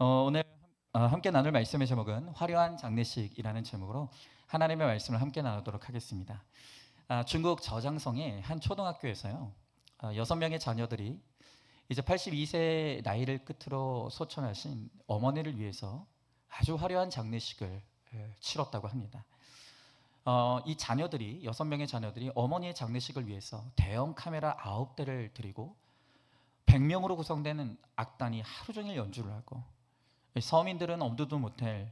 오늘 함께 나눌 말씀의 제목은 화려한 장례식이라는 제목으로 하나님의 말씀을 함께 나누도록 하겠습니다. 중국 저장성의 한 초등학교에서요, 6명의 자녀들이 이제 82세 나이를 끝으로 소천하신 어머니를 위해서 아주 화려한 장례식을 치렀다고 합니다. 이 자녀들이 6명의 자녀들이 어머니의 장례식을 위해서 대형 카메라 9대를 들이고 100명으로 구성되는 악단이 하루 종일 연주를 하고, 서민들은 엄두도 못 낼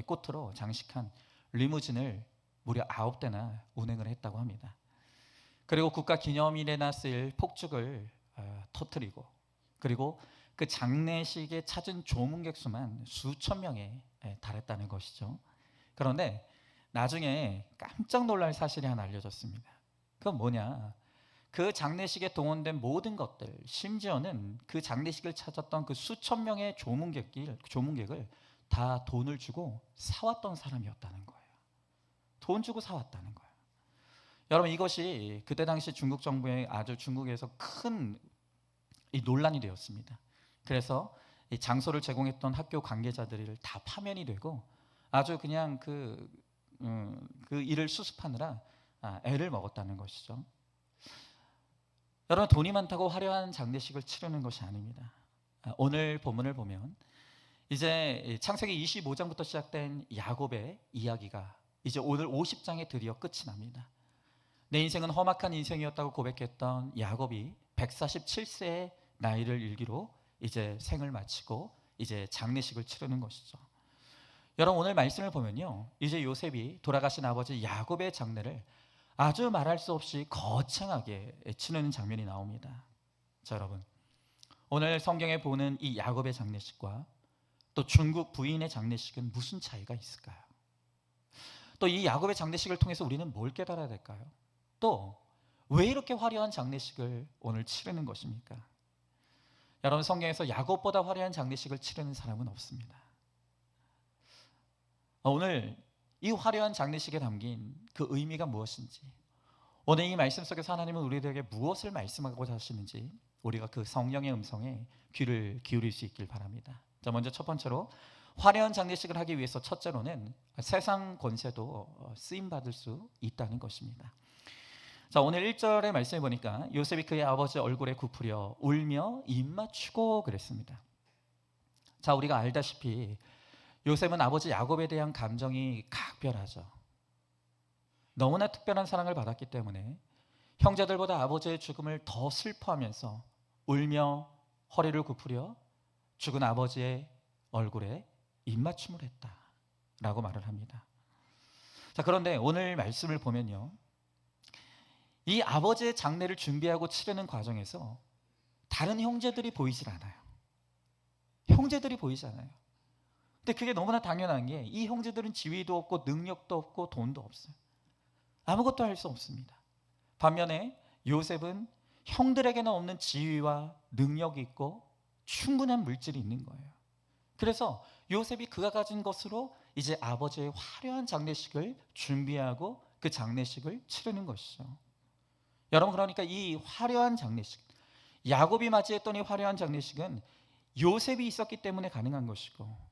꽃으로 장식한 리무진을 무려 9대나 운행을 했다고 합니다. 그리고 국가 기념일에나 쓰일 폭죽을 터뜨리고, 그리고 그 장례식에 찾은 조문객 수만 수천 명에 달했다는 것이죠. 그런데 나중에 깜짝 놀랄 사실이 하나 알려졌습니다. 그건 뭐냐? 그 장례식에 동원된 모든 것들, 심지어는 그 장례식을 찾았던 그 수천 명의 조문객을 다 돈을 주고 사왔던 사람이었다는 거예요. 돈 주고 사왔다는 거예요. 여러분, 이것이 그때 당시 중국 정부의 중국에서 큰 논란이 되었습니다. 그래서 이 장소를 제공했던 학교 관계자들을 다 파면이 되고, 아주 그냥 그 일을 수습하느라 애를 먹었다는 것이죠. 여러분, 돈이 많다고 화려한 장례식을 치르는 것이 아닙니다. 오늘 본문을 보면 이제 창세기 25장부터 시작된 야곱의 이야기가 이제 오늘 50장에 드디어 끝이 납니다. 내 인생은 험악한 인생이었다고 고백했던 야곱이 147세의 나이를 일기로 이제 생을 마치고 이제 장례식을 치르는 것이죠. 여러분, 오늘 말씀을 보면요, 이제 요셉이 돌아가신 아버지 야곱의 장례를 아주 말할 수 없이 거창하게 치르는 장면이 나옵니다. 자, 여러분, 오늘 성경에 보는 이 야곱의 장례식과 또 중국 부인의 장례식은 무슨 차이가 있을까요? 또 이 야곱의 장례식을 통해서 우리는 뭘 깨달아야 될까요? 또 왜 이렇게 화려한 장례식을 오늘 치르는 것입니까? 여러분, 성경에서 야곱보다 화려한 장례식을 치르는 사람은 없습니다. 오늘 이 화려한 장례식에 담긴 그 의미가 무엇인지, 오늘 이 말씀 속에서 하나님은 우리들에게 무엇을 말씀하고자 하시는지 우리가 그 성령의 음성에 귀를 기울일 수 있길 바랍니다. 자, 먼저 첫 번째로 화려한 장례식을 하기 위해서 첫째로는 세상 권세도 쓰임받을 수 있다는 것입니다. 자, 오늘 1절의 말씀을 보니까 요셉이 그의 아버지 얼굴에 굽으려 울며 입맞추고 그랬습니다. 자, 우리가 알다시피 요셉은 아버지 야곱에 대한 감정이 각별하죠. 너무나 특별한 사랑을 받았기 때문에 형제들보다 아버지의 죽음을 더 슬퍼하면서 울며 허리를 굽으려 죽은 아버지의 얼굴에 입맞춤을 했다라고 말을 합니다. 자, 그런데 오늘 말씀을 보면요, 이 아버지의 장례를 준비하고 치르는 과정에서 다른 형제들이 보이질 않아요. 형제들이 보이지 않아요. 근데 그게 너무나 당연한 게, 이 형제들은 지위도 없고 능력도 없고 돈도 없어요. 아무것도 할 수 없습니다. 반면에 요셉은 형들에게는 없는 지위와 능력이 있고 충분한 물질이 있는 거예요. 그래서 요셉이 그가 가진 것으로 이제 아버지의 화려한 장례식을 준비하고 그 장례식을 치르는 것이죠. 여러분, 그러니까 이 화려한 장례식, 야곱이 맞이했던 이 화려한 장례식은 요셉이 있었기 때문에 가능한 것이고,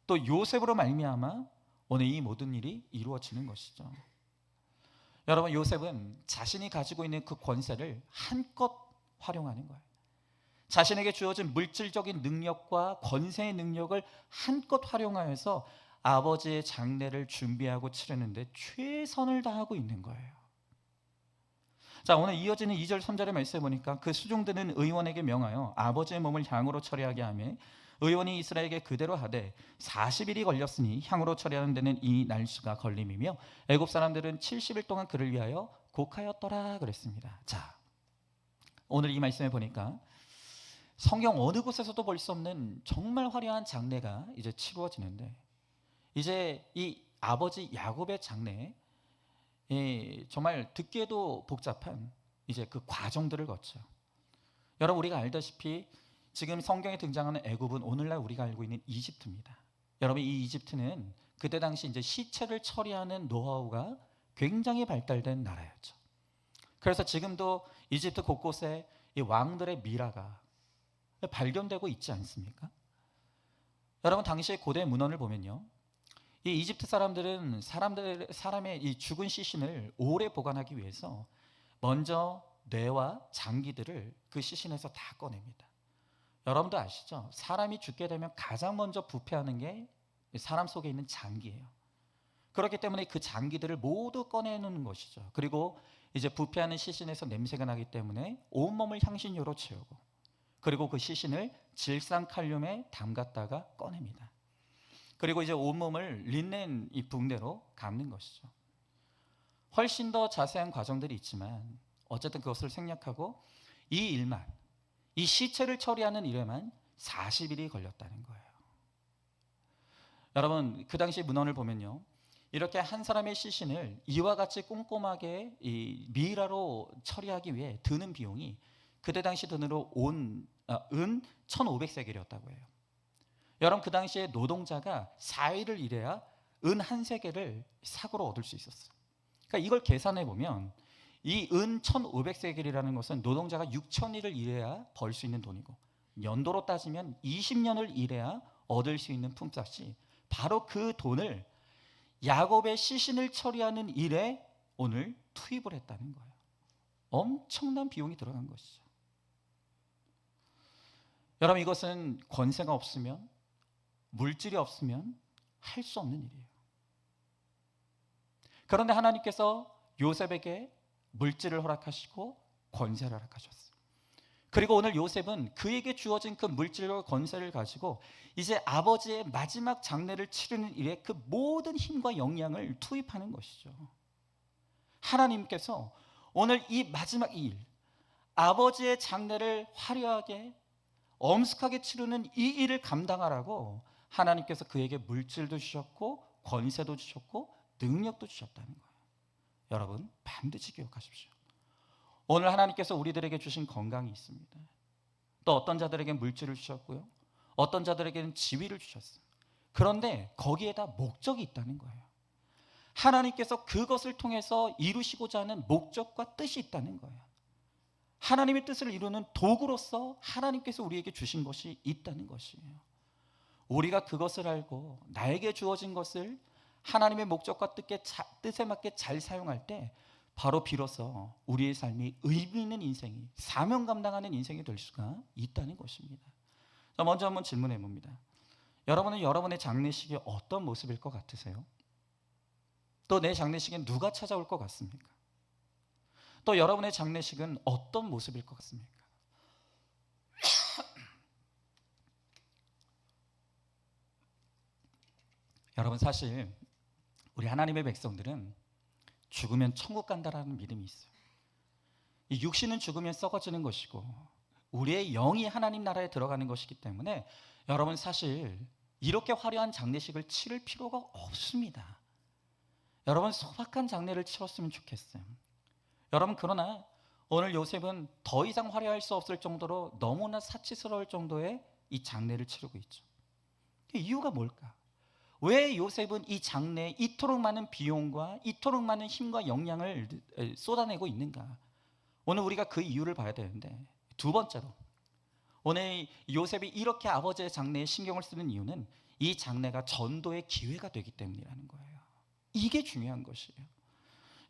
또 요셉으로 말미암아 오늘 이 모든 일이 이루어지는 것이죠. 여러분, 요셉은 자신이 가지고 있는 그 권세를 한껏 활용하는 거예요. 자신에게 주어진 물질적인 능력과 권세의 능력을 한껏 활용하여서 아버지의 장례를 준비하고 치르는데 최선을 다하고 있는 거예요. 자, 오늘 이어지는 2절 3절의 말씀에 보니까 그 수종드는 의원에게 명하여 아버지의 몸을 향으로 처리하게 하며, 의원이 이스라엘에게 그대로 하되 40일이 걸렸으니 향으로 처리하는 데는 이 날수가 걸림이며 애굽 사람들은 70일 동안 그를 위하여 곡하였더라 그랬습니다. 자, 오늘 이 말씀에 보니까 성경 어느 곳에서도 볼 수 없는 정말 화려한 장례가 이제 치루어지는데, 이제 이 아버지 야곱의 장례, 정말 듣기에도 복잡한 이제 그 과정들을 거쳐. 여러분, 우리가 알다시피 지금 성경에 등장하는 애굽은 오늘날 우리가 알고 있는 이집트입니다. 여러분, 이 이집트는 그때 당시 이제 시체를 처리하는 노하우가 굉장히 발달된 나라였죠. 그래서 지금도 이집트 곳곳에 이 왕들의 미라가 발견되고 있지 않습니까? 여러분 당시 고대 문헌을 보면요, 이 이집트 사람들은 사람의 이 죽은 시신을 오래 보관하기 위해서 먼저 뇌와 장기들을 그 시신에서 다 꺼냅니다. 여러분도 아시죠? 사람이 죽게 되면 가장 먼저 부패하는 게 사람 속에 있는 장기예요. 그렇기 때문에 그 장기들을 모두 꺼내놓는 것이죠. 그리고 이제 부패하는 시신에서 냄새가 나기 때문에 온몸을 향신료로 채우고, 그리고 그 시신을 질산칼륨에 담갔다가 꺼냅니다. 그리고 이제 온몸을 린넨 이 붕대로 감는 것이죠. 훨씬 더 자세한 과정들이 있지만 어쨌든 그것을 생략하고 이 일만, 이 시체를 처리하는 일에만 40일이 걸렸다는 거예요. 여러분 그 당시 문헌을 보면요, 이렇게 한 사람의 시신을 이와 같이 꼼꼼하게 이 미이라로 처리하기 위해 드는 비용이 그때 당시 돈으로 은 1,500세겔이었다고 해요. 여러분 그 당시에 노동자가 4일을 일해야 은 1세겔을 삭으로 얻을 수 있었어요. 그러니까 이걸 계산해 보면 이 은 1,500세겔이라는 것은 노동자가 6,000일을 일해야 벌 수 있는 돈이고, 연도로 따지면 20년을 일해야 얻을 수 있는 품삯이 바로 그 돈을 야곱의 시신을 처리하는 일에 오늘 투입을 했다는 거예요. 엄청난 비용이 들어간 것이죠. 여러분 이것은 권세가 없으면, 물질이 없으면 할 수 없는 일이에요. 그런데 하나님께서 요셉에게 물질을 허락하시고 권세를 허락하셨어요. 그리고 오늘 요셉은 그에게 주어진 그 물질과 권세를 가지고 이제 아버지의 마지막 장례를 치르는 일에 그 모든 힘과 역량을 투입하는 것이죠. 하나님께서 오늘 이 마지막 일, 아버지의 장례를 화려하게 엄숙하게 치르는 이 일을 감당하라고 하나님께서 그에게 물질도 주셨고 권세도 주셨고 능력도 주셨다는 거예요. 여러분 반드시 기억하십시오. 오늘 하나님께서 우리들에게 주신 건강이 있습니다. 또 어떤 자들에게 물질을 주셨고요, 어떤 자들에게는 지위를 주셨어요. 그런데 거기에다 목적이 있다는 거예요. 하나님께서 그것을 통해서 이루시고자 하는 목적과 뜻이 있다는 거예요. 하나님의 뜻을 이루는 도구로서 하나님께서 우리에게 주신 것이 있다는 것이에요. 우리가 그것을 알고 나에게 주어진 것을 하나님의 목적과 뜻에 맞게 잘 사용할 때 바로 비로소 우리의 삶이 의미 있는 인생이, 사명 감당하는 인생이 될 수가 있다는 것입니다. 자, 먼저 한번 질문해 봅니다. 여러분은 여러분의 장례식이 어떤 모습일 것 같으세요? 또 내 장례식에 누가 찾아올 것 같습니까? 또 여러분의 장례식은 어떤 모습일 것 같습니까? 여러분 사실 우리 하나님의 백성들은 죽으면 천국 간다라는 믿음이 있어요. 이 육신은 죽으면 썩어지는 것이고 우리의 영이 하나님 나라에 들어가는 것이기 때문에 여러분 사실 이렇게 화려한 장례식을 치를 필요가 없습니다. 여러분 소박한 장례를 치렀으면 좋겠어요. 여러분 그러나 오늘 요셉은 더 이상 화려할 수 없을 정도로 너무나 사치스러울 정도의 이 장례를 치르고 있죠. 이유가 뭘까? 왜 요셉은 이 장래에 이토록 많은 비용과 이토록 많은 힘과 역량을 쏟아내고 있는가? 오늘 우리가 그 이유를 봐야 되는데, 두 번째로 오늘 요셉이 이렇게 아버지의 장래에 신경을 쓰는 이유는 이 장래가 전도의 기회가 되기 때문이라는 거예요. 이게 중요한 것이에요.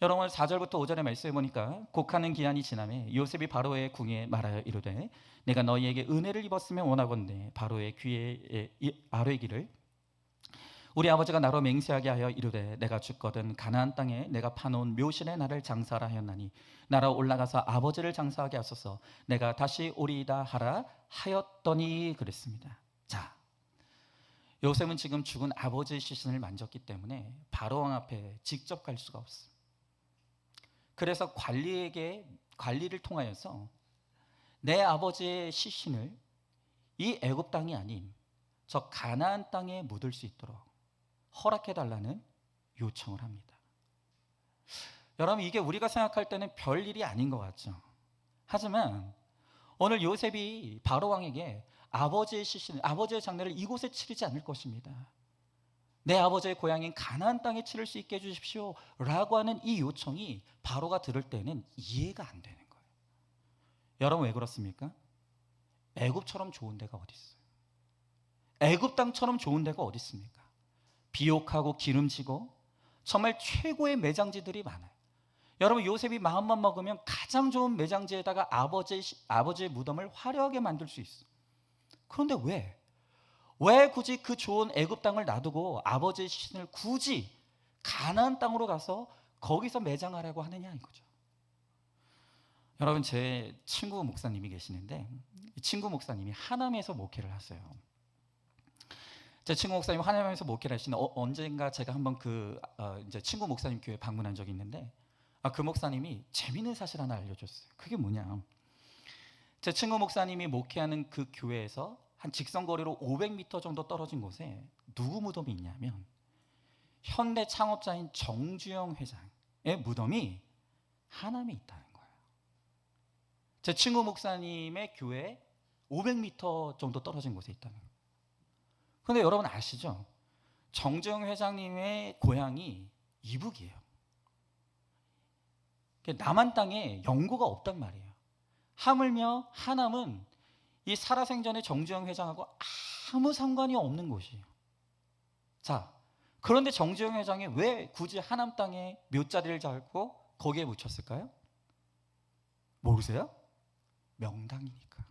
여러분 4절부터 5절의 말씀해 보니까 곡하는 기한이 지나매 요셉이 바로의 궁에 말하여 이르되 내가 너희에게 은혜를 입었으면 원하건대 바로의 귀에 아뢰기를 우리 아버지가 나로 맹세하게 하여 이르되 내가 죽거든 가나안 땅에 내가 파놓은 묘실에 나를 장사하라 하였나니 나로 올라가서 아버지를 장사하게 하소서 내가 다시 오리이다 하라 하였더니 그랬습니다. 자, 요셉은 지금 죽은 아버지의 시신을 만졌기 때문에 바로왕 앞에 직접 갈 수가 없어요. 그래서 관리를 통하여서 내 아버지의 시신을 이 애굽 땅이 아닌 저 가나안 땅에 묻을 수 있도록 허락해달라는 요청을 합니다. 여러분 이게 우리가 생각할 때는 별일이 아닌 것 같죠. 하지만 오늘 요셉이 바로왕에게 아버지의 시신, 아버지의 장례를 이곳에 치르지 않을 것입니다. 내 아버지의 고향인 가나안 땅에 치를 수 있게 해주십시오 라고 하는 이 요청이 바로가 들을 때는 이해가 안 되는 거예요. 여러분 왜 그렇습니까? 애굽처럼 좋은 데가 어디 있어요? 애굽 땅처럼 좋은 데가 어디 있습니까? 비옥하고 기름지고 정말 최고의 매장지들이 많아요. 여러분, 요셉이 마음만 먹으면 가장 좋은 매장지에다가 아버지의 무덤을 화려하게 만들 수 있어. 그런데 왜 굳이 그 좋은 애굽 땅을 놔두고 아버지의 시신을 굳이 가나안 땅으로 가서 거기서 매장하라고 하느냐 이거죠. 여러분, 제 친구 목사님이 계시는데 이 친구 목사님이 하남에서 목회를 하세요. 제 친구 목사님 하남에서 목회를 하시는데 언젠가 제가 한번 이제 친구 목사님 교회 방문한 적이 있는데 그 목사님이 재미있는 사실 하나 알려줬어요. 그게 뭐냐? 제 친구 목사님이 목회하는 그 교회에서 한 직선거리로 500m 정도 떨어진 곳에 누구 무덤이 있냐면 현대 창업자인 정주영 회장의 무덤이 하남에 있다는 거예요. 제 친구 목사님의 교회 500m 정도 떨어진 곳에 있다는 거예요. 그런데 여러분 아시죠? 정주영 회장님의 고향이 이북이에요. 남한 땅에 연고가 없단 말이에요. 하물며 하남은 이 살아생전의 정주영 회장하고 아무 상관이 없는 곳이에요. 자, 그런데 정주영 회장이 왜 굳이 하남 땅에 묘자리를 잡고 거기에 묻혔을까요? 모르세요? 명당이니까.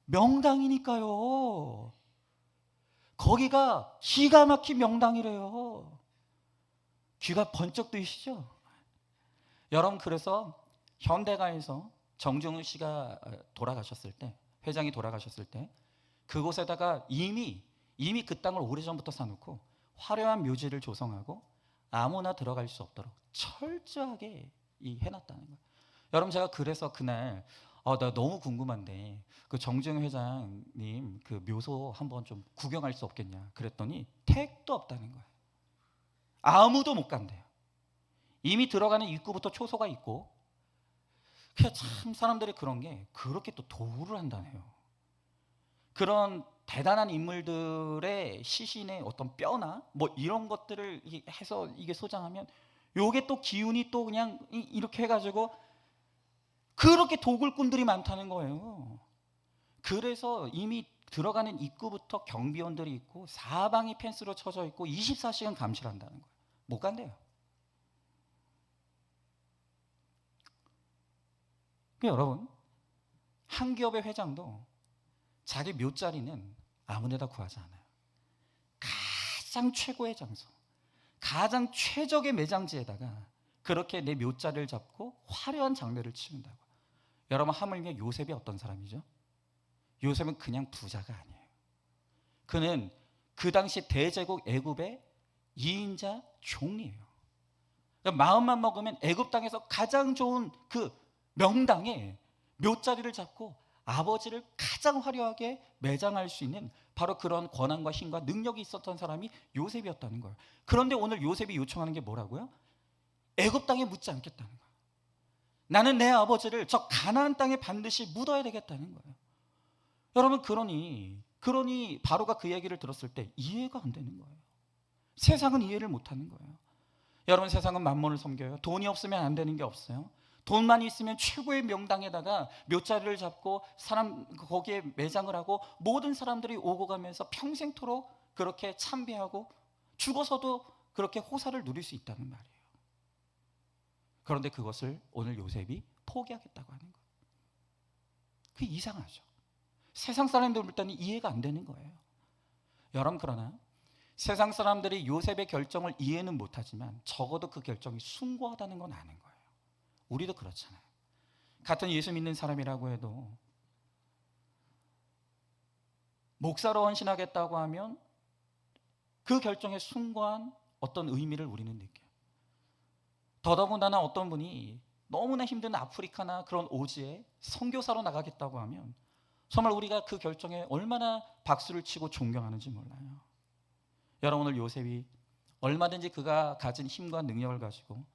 명당이니까요. 거기가 기가 막힌 명당이래요. 귀가 번쩍 뜨이시죠? 여러분, 그래서 현대가에서 정중훈 씨가 돌아가셨을 때, 회장이 돌아가셨을 때 그곳에다가 이미 그 땅을 오래전부터 사놓고 화려한 묘지를 조성하고 아무나 들어갈 수 없도록 철저하게 해놨다는 거예요. 여러분, 제가 그래서 그날 나 너무 궁금한데 그 정주영 회장님 그 묘소 한번 좀 구경할 수 없겠냐 그랬더니 택도 없다는 거예요. 아무도 못 간대요. 이미 들어가는 입구부터 초소가 있고. 참 사람들이 그런 게 그렇게 또 도구를 한다네요. 그런 대단한 인물들의 시신의 어떤 뼈나 뭐 이런 것들을 해서 이게 소장하면 요게 또 기운이 또 그냥 이렇게 해가지고 그렇게 도굴꾼들이 많다는 거예요. 그래서 이미 들어가는 입구부터 경비원들이 있고 사방이 펜스로 쳐져 있고 24시간 감시를 한다는 거예요. 못 간대요. 여러분, 한 기업의 회장도 자기 묘자리는 아무 데다 구하지 않아요. 가장 최고의 장소, 가장 최적의 매장지에다가 그렇게 내 묘자리를 잡고 화려한 장례를 치른다고. 여러분, 하물며 요셉이 어떤 사람이죠? 요셉은 그냥 부자가 아니에요. 그는 그 당시 대제국 애굽의 2인자 총리예요. 그러니까 마음만 먹으면 애굽 땅에서 가장 좋은 그 명당에 묘자리를 잡고 아버지를 가장 화려하게 매장할 수 있는 바로 그런 권한과 힘과 능력이 있었던 사람이 요셉이었다는 거예요. 그런데 오늘 요셉이 요청하는 게 뭐라고요? 애굽 땅에 묻지 않겠다는 거예요. 나는 내 아버지를 저 가나안 땅에 반드시 묻어야 되겠다는 거예요. 여러분, 그러니 바로가 그 얘기를 들었을 때 이해가 안 되는 거예요. 세상은 이해를 못하는 거예요. 여러분, 세상은 만몬을 섬겨요. 돈이 없으면 안 되는 게 없어요. 돈만 있으면 최고의 명당에다가 묘자리를 잡고 거기에 매장을 하고 모든 사람들이 오고 가면서 평생토록 그렇게 참배하고 죽어서도 그렇게 호사를 누릴 수 있다는 말이에요. 그런데 그것을 오늘 요셉이 포기하겠다고 하는 거예요. 그게 이상하죠. 세상 사람들 볼 때는 이해가 안 되는 거예요. 여러분, 그러나 세상 사람들이 요셉의 결정을 이해는 못하지만 적어도 그 결정이 숭고하다는 건 아는 거예요. 우리도 그렇잖아요. 같은 예수 믿는 사람이라고 해도 목사로 헌신하겠다고 하면 그 결정의 숭고한 어떤 의미를 우리는 느껴요. 더더군다나 어떤 분이 너무나 힘든 아프리카나 그런 오지에 선교사로 나가겠다고 하면 정말 우리가 그 결정에 얼마나 박수를 치고 존경하는지 몰라요. 여러분, 오늘 요셉이 얼마든지 그가 가진 힘과 능력을 가지고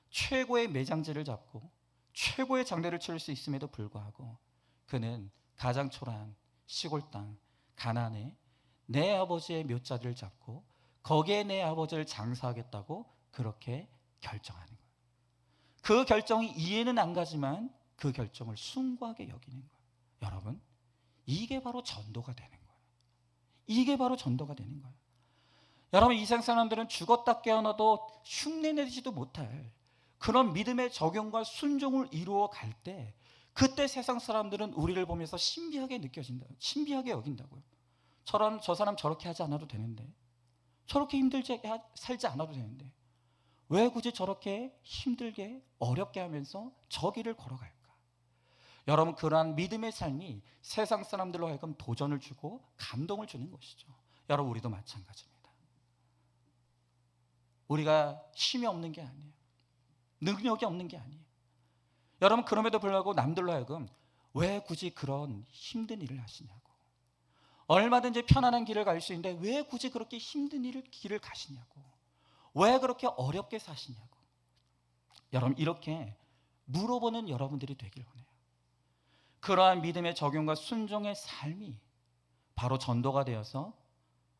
최고의 매장지를 잡고 최고의 장례를 치를 수 있음에도 불구하고 그는 가장 초라한 시골 땅 가나안에 내 아버지의 묘자리를 잡고 거기에 내 아버지를 장사하겠다고 그렇게 결정하는 거예요. 그 결정이 이해는 안 가지만 그 결정을 숭고하게 여기는 거예요. 여러분, 이게 바로 전도가 되는 거예요. 이게 바로 전도가 되는 거예요. 여러분, 이 세상 사람들은 죽었다 깨어나도 흉내내지도 못할 그런 믿음의 적용과 순종을 이루어 갈 때, 그때 세상 사람들은 우리를 보면서 신비하게 느껴진다, 신비하게 여긴다고요. 저 사람 저렇게 하지 않아도 되는데, 저렇게 힘들게 살지 않아도 되는데 왜 굳이 저렇게 힘들게 어렵게 하면서 저 길을 걸어갈까? 여러분, 그러한 믿음의 삶이 세상 사람들로 하여금 도전을 주고 감동을 주는 것이죠. 여러분, 우리도 마찬가지입니다. 우리가 힘이 없는 게 아니에요. 능력이 없는 게 아니에요. 여러분, 그럼에도 불구하고 남들로 하여금 왜 굳이 그런 힘든 일을 하시냐고, 얼마든지 편안한 길을 갈 수 있는데 왜 굳이 그렇게 힘든 길을 가시냐고, 왜 그렇게 어렵게 사시냐고, 여러분, 이렇게 물어보는 여러분들이 되길 원해요. 그러한 믿음의 적용과 순종의 삶이 바로 전도가 되어서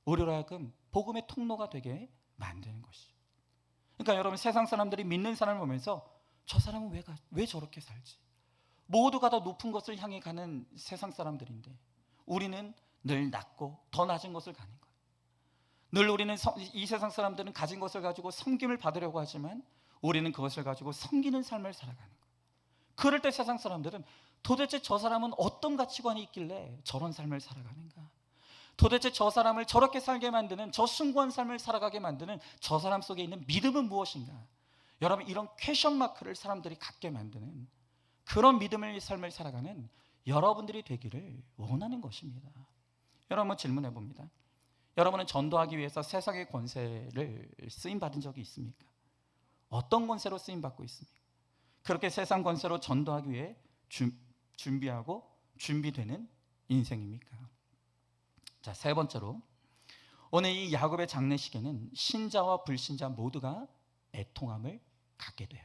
우리로 하여금 복음의 통로가 되게 만드는 것이죠. 그러니까 여러분, 세상 사람들이 믿는 사람을 보면서 저 사람은 왜 저렇게 살지? 모두가 다 높은 것을 향해 가는 세상 사람들인데 우리는 늘 낮고 더 낮은 것을 가는 거예요. 늘 우리는 이 세상 사람들은 가진 것을 가지고 섬김을 받으려고 하지만 우리는 그것을 가지고 섬기는 삶을 살아가는 거예요. 그럴 때 세상 사람들은 도대체 저 사람은 어떤 가치관이 있길래 저런 삶을 살아가는가? 도대체 저 사람을 저렇게 살게 만드는, 저 숭고한 삶을 살아가게 만드는 저 사람 속에 있는 믿음은 무엇인가? 여러분, 이런 퀘션 마크를 사람들이 갖게 만드는 그런 믿음의 삶을 살아가는 여러분들이 되기를 원하는 것입니다. 여러분, 한번 질문해 봅니다. 여러분은 전도하기 위해서 세상의 권세를 쓰임받은 적이 있습니까? 어떤 권세로 쓰임받고 있습니까? 그렇게 세상 권세로 전도하기 위해 준비하고 준비되는 인생입니까? 자, 세 번째로, 오늘 이 야곱의 장례식에는 신자와 불신자 모두가 애통함을 갖게 돼요.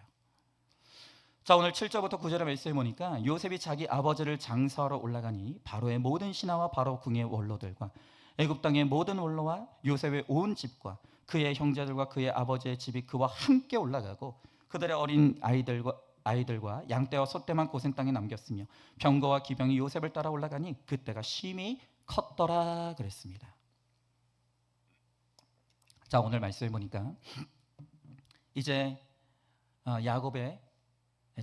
자, 오늘 7절부터 9절의 말씀에 보니까 요셉이 자기 아버지를 장사하러 올라가니 바로의 모든 신하와 바로 궁의 원로들과 애굽 땅의 모든 원로와 요셉의 온 집과 그의 형제들과 그의 아버지의 집이 그와 함께 올라가고 그들의 어린 아이들과 양떼와 소떼만 고센 땅에 남겼으며 병거와 기병이 요셉을 따라 올라가니 그때가 심히 컸더라 그랬습니다. 자, 오늘 말씀해 보니까 이제 야곱의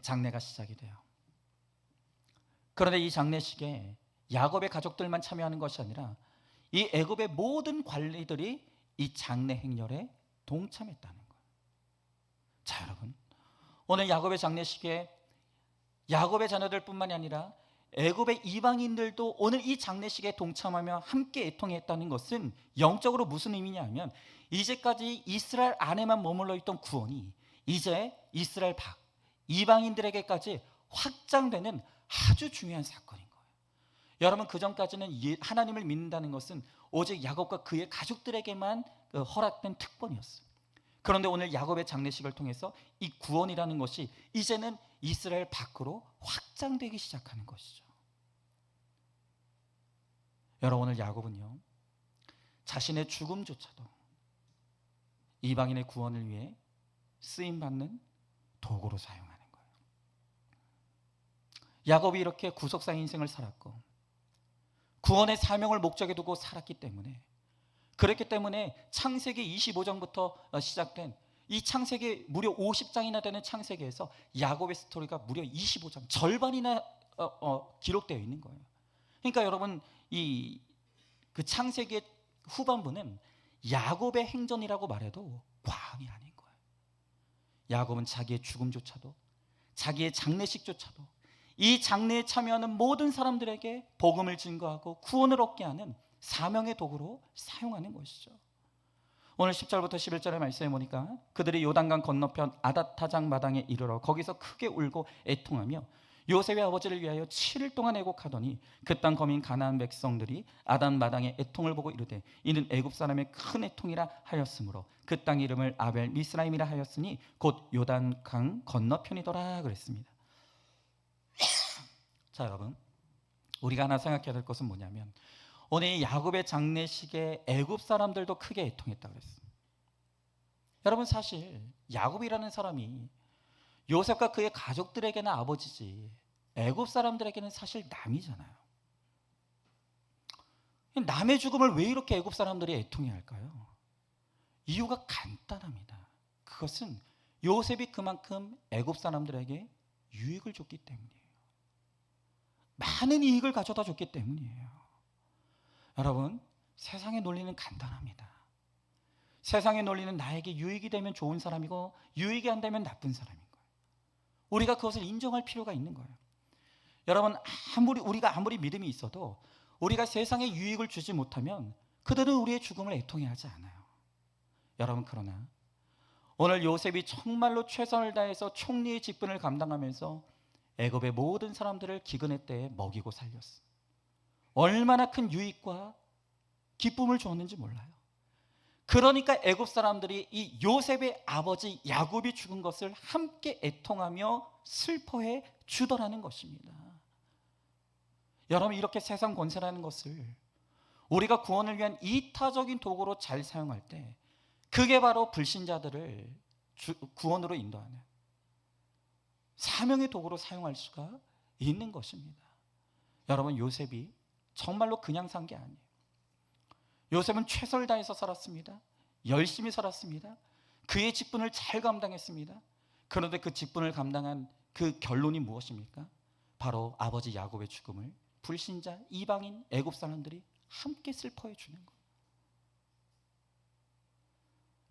장례가 시작이 돼요. 그런데 이 장례식에 야곱의 가족들만 참여하는 것이 아니라 이 애굽의 모든 관리들이 이 장례 행렬에 동참했다는 거예요. 자, 여러분, 오늘 야곱의 장례식에 야곱의 자녀들뿐만이 아니라 애굽의 이방인들도 오늘 이 장례식에 동참하며 함께 애통했다는 것은 영적으로 무슨 의미냐 하면, 이제까지 이스라엘 안에만 머물러 있던 구원이 이제 이스라엘 밖 이방인들에게까지 확장되는 아주 중요한 사건인 거예요. 여러분, 그전까지는 하나님을 믿는다는 것은 오직 야곱과 그의 가족들에게만 허락된 특권이었어요. 그런데 오늘 야곱의 장례식을 통해서 이 구원이라는 것이 이제는 이스라엘 밖으로 확장되기 시작하는 것이죠. 여러분, 오늘 야곱은요, 자신의 죽음조차도 이방인의 구원을 위해 쓰임받는 도구로 사용하는 거예요. 야곱이 이렇게 구속사의 인생을 살았고 구원의 사명을 목적에 두고 살았기 때문에, 그렇기 때문에 창세기 25장부터 시작된 이 창세기 무려 50장이나 되는 창세기에서 야곱의 스토리가 무려 25장, 절반이나 기록되어 있는 거예요. 그러니까 여러분, 그 창세기의 후반부는 야곱의 행전이라고 말해도 과언이 아닌 거예요. 야곱은 자기의 죽음조차도, 자기의 장례식조차도 이 장례에 참여하는 모든 사람들에게 복음을 증거하고 구원을 얻게 하는 사명의 도구로 사용하는 것이죠. 오늘 10절부터 11절의 말씀에 보니까 그들이 요단강 건너편 아닷타장 마당에 이르러 거기서 크게 울고 애통하며 요셉의 아버지를 위하여 7일 동안 애곡하더니 그 땅 거민 가나안 백성들이 아단 마당의 애통을 보고 이르되 이는 애굽 사람의 큰 애통이라 하였으므로 그 땅 이름을 아벨 미스라임이라 하였으니 곧 요단강 건너편이더라 그랬습니다. 자, 여러분, 우리가 하나 생각해야 될 것은 뭐냐면, 오늘 이 야곱의 장례식에 애굽 사람들도 크게 애통했다고 그랬어요. 여러분, 사실 야곱이라는 사람이 요셉과 그의 가족들에게는 아버지지 애굽 사람들에게는 사실 남이잖아요. 남의 죽음을 왜 이렇게 애굽 사람들이 애통해 할까요? 이유가 간단합니다. 그것은 요셉이 그만큼 애굽 사람들에게 유익을 줬기 때문이에요. 많은 이익을 가져다 줬기 때문이에요. 여러분, 세상의 논리는 간단합니다. 세상의 논리는 나에게 유익이 되면 좋은 사람이고 유익이 안 되면 나쁜 사람인 거예요. 우리가 그것을 인정할 필요가 있는 거예요. 여러분, 우리가 아무리 믿음이 있어도 우리가 세상에 유익을 주지 못하면 그들은 우리의 죽음을 애통해하지 않아요. 여러분, 그러나 오늘 요셉이 정말로 최선을 다해서 총리의 직분을 감당하면서 애굽의 모든 사람들을 기근의 때에 먹이고 살렸어. 얼마나 큰 유익과 기쁨을 줬는지 몰라요. 그러니까 애굽 사람들이 이 요셉의 아버지 야곱이 죽은 것을 함께 애통하며 슬퍼해 주더라는 것입니다. 여러분, 이렇게 세상 권세라는 것을 우리가 구원을 위한 이타적인 도구로 잘 사용할 때 그게 바로 불신자들을 구원으로 인도하는 사명의 도구로 사용할 수가 있는 것입니다. 여러분, 요셉이 정말로 그냥 산 게 아니에요. 요셉은 최선을 다해서 살았습니다. 열심히 살았습니다. 그의 직분을 잘 감당했습니다. 그런데 그 직분을 감당한 그 결론이 무엇입니까? 바로 아버지 야곱의 죽음을 불신자, 이방인, 애굽 사람들이 함께 슬퍼해 주는 거예요.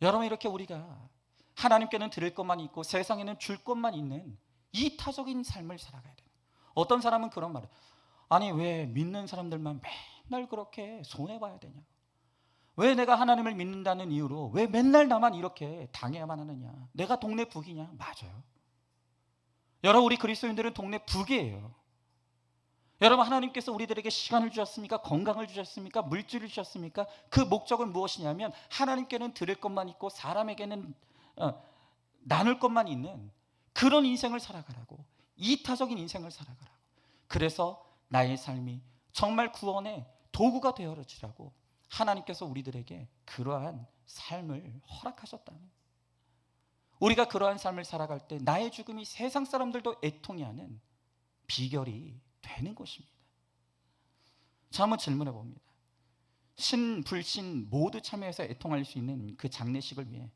여러분, 이렇게 우리가 하나님께는 드릴 것만 있고 세상에는 줄 것만 있는 이타적인 삶을 살아가야 돼요. 어떤 사람은 그런 말을, 아니 왜 믿는 사람들만 맨날 그렇게 손해봐야 되냐, 왜 내가 하나님을 믿는다는 이유로 왜 맨날 나만 이렇게 당해야만 하느냐, 내가 동네 북이냐. 맞아요. 여러분, 우리 그리스도인들은 동네 북이에요. 여러분, 하나님께서 우리들에게 시간을 주셨습니까? 건강을 주셨습니까? 물질을 주셨습니까? 그 목적은 무엇이냐면 하나님께는 드릴 것만 있고 사람에게는 나눌 것만 있는 그런 인생을 살아가라고, 이타적인 인생을 살아가라고. 그래서 나의 삶이 정말 구원의 도구가 되어지라고 하나님께서 우리들에게 그러한 삶을 허락하셨다는, 우리가 그러한 삶을 살아갈 때 나의 죽음이 세상 사람들도 애통해하는 비결이 되는 것입니다. 자, 한번 질문해 봅니다. 신, 불신 모두 참여해서 애통할 수 있는 그 장례식을 위해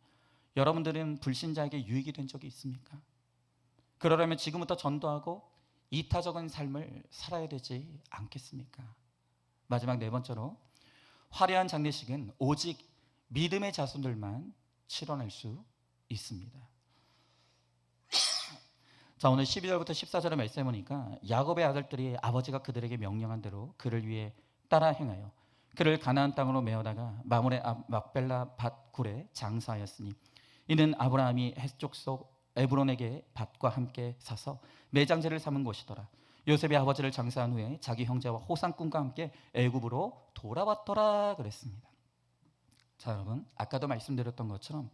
여러분들은 불신자에게 유익이 된 적이 있습니까? 그러려면 지금부터 전도하고 이타적인 삶을 살아야 되지 않겠습니까? 마지막 네 번째로, 화려한 장례식은 오직 믿음의 자손들만 치러낼 수 있습니다. 자, 오늘 12절부터 14절의 말씀에 보니까 야곱의 아들들이 아버지가 그들에게 명령한 대로 그를 위해 따라 행하여 그를 가나안 땅으로 메어다가 마므레 앞 막벨라 밭 굴에 장사하였으니 이는 아브라함이 헷족 속 에브론에게 밭과 함께 사서 매장제를 삼은 곳이더라. 요셉이 아버지를 장사한 후에 자기 형제와 호상꾼과 함께 애굽으로 돌아왔더라 그랬습니다. 자, 여러분, 아까도 말씀드렸던 것처럼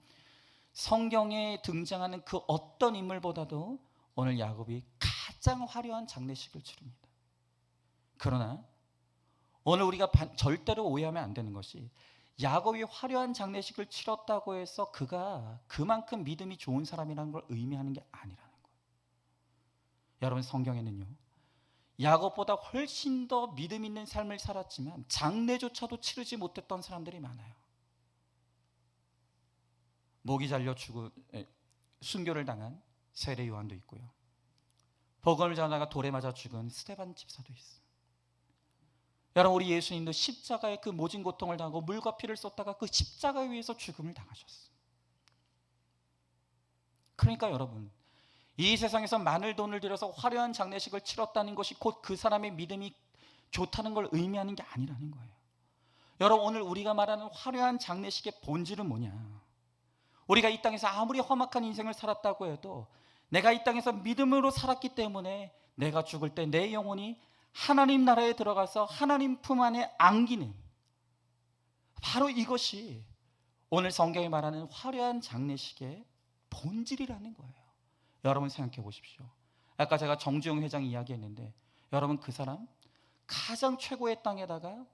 성경에 등장하는 그 어떤 인물보다도 오늘 야곱이 가장 화려한 장례식을 치릅니다. 그러나 오늘 우리가 절대로 오해하면 안 되는 것이, 야곱이 화려한 장례식을 치렀다고 해서 그가 그만큼 믿음이 좋은 사람이라는 걸 의미하는 게 아니라는 거예요. 여러분, 성경에는요, 야곱보다 훨씬 더 믿음 있는 삶을 살았지만 장례조차도 치르지 못했던 사람들이 많아요. 목이 잘려 순교를 당한 세례 요한도 있고요, 복음을 전하다가 돌에 맞아 죽은 스데반 집사도 있어요. 여러분, 우리 예수님도 십자가의 그 모진 고통을 당하고 물과 피를 쏟다가 그 십자가 위에서 죽음을 당하셨어요. 그러니까 여러분, 이 세상에서 많은 돈을 들여서 화려한 장례식을 치렀다는 것이 곧 그 사람의 믿음이 좋다는 걸 의미하는 게 아니라는 거예요. 여러분, 오늘 우리가 말하는 화려한 장례식의 본질은 뭐냐? 우리가 이 땅에서 아무리 험악한 인생을 살았다고 해도 내가 이 땅에서 믿음으로 살았기 때문에 내가 죽을 때 내 영혼이 하나님 나라에 들어가서 하나님 품 안에 안기는, 바로 이것이 오늘 성경이 말하는 화려한 장례식의 본질이라는 거예요. 여러분, 생각해 보십시오. 아까 제가 정주영 회장 이야기했는데, 여러분, 그 사람 가장 최고의 땅에다가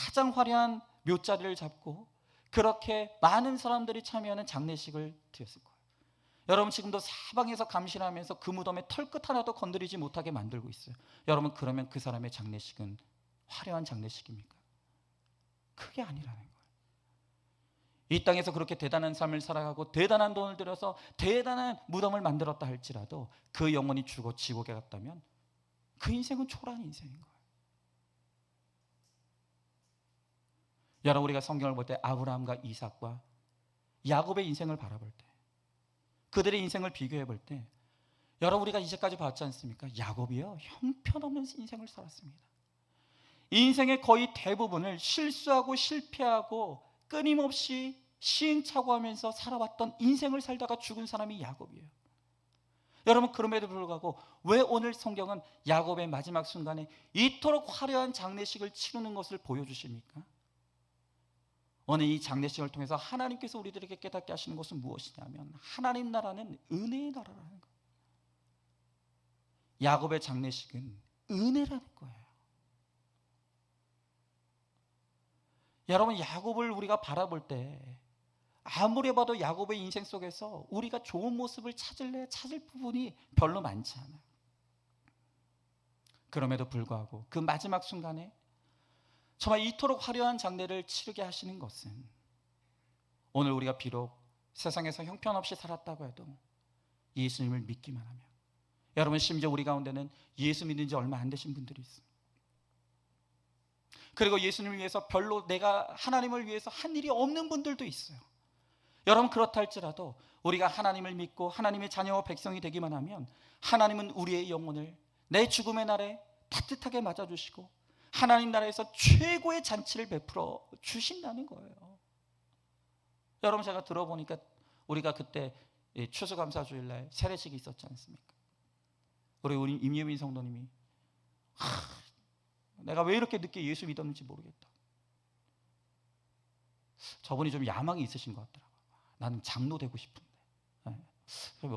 가장 화려한 묘자리를 잡고 그렇게 많은 사람들이 참여하는 장례식을 드렸을 거예요. 여러분, 지금도 사방에서 감시하면서 그 무덤에 털끝 하나도 건드리지 못하게 만들고 있어요. 여러분, 그러면 그 사람의 장례식은 화려한 장례식입니까? 그게 아니라는 거예요. 이 땅에서 그렇게 대단한 삶을 살아가고 대단한 돈을 들여서 대단한 무덤을 만들었다 할지라도 그 영혼이 죽어 지옥에 갔다면 그 인생은 초라한 인생인 거예요. 여러분, 우리가 성경을 볼 때 아브라함과 이삭과 야곱의 인생을 바라볼 때, 그들의 인생을 비교해 볼 때, 여러분, 우리가 이제까지 봤지 않습니까? 야곱이요, 형편없는 인생을 살았습니다. 인생의 거의 대부분을 실수하고 실패하고 끊임없이 시행착오하면서 살아왔던 인생을 살다가 죽은 사람이 야곱이에요. 여러분, 그럼에도 불구하고 왜 오늘 성경은 야곱의 마지막 순간에 이토록 화려한 장례식을 치르는 것을 보여주십니까? 오늘 이 장례식을 통해서 하나님께서 우리들에게 깨닫게 하시는 것은 무엇이냐면, 하나님 나라는 은혜의 나라라는 거예요. 야곱의 장례식은 은혜라는 거예요. 여러분, 야곱을 우리가 바라볼 때 아무리 봐도 야곱의 인생 속에서 우리가 좋은 모습을 찾을 부분이 별로 많지 않아요. 그럼에도 불구하고 그 마지막 순간에 정말 이토록 화려한 장례를 치르게 하시는 것은, 오늘 우리가 비록 세상에서 형편없이 살았다고 해도 예수님을 믿기만 하면, 여러분, 심지어 우리 가운데는 예수 믿는 지 얼마 안 되신 분들이 있어요. 그리고 예수님을 위해서 별로 내가 하나님을 위해서 한 일이 없는 분들도 있어요. 여러분, 그렇다 할지라도 우리가 하나님을 믿고 하나님의 자녀와 백성이 되기만 하면 하나님은 우리의 영혼을 내 죽음의 날에 따뜻하게 맞아주시고 하나님 나라에서 최고의 잔치를 베풀어 주신다는 거예요. 여러분, 제가 들어보니까 우리가 그때 추수감사주일날 세례식이 있었지 않습니까? 우리 임예민 성도님이 내가 왜 이렇게 늦게 예수 믿었는지 모르겠다. 저분이 좀 야망이 있으신 것 같더라고요. 나는 장로 되고 싶은데.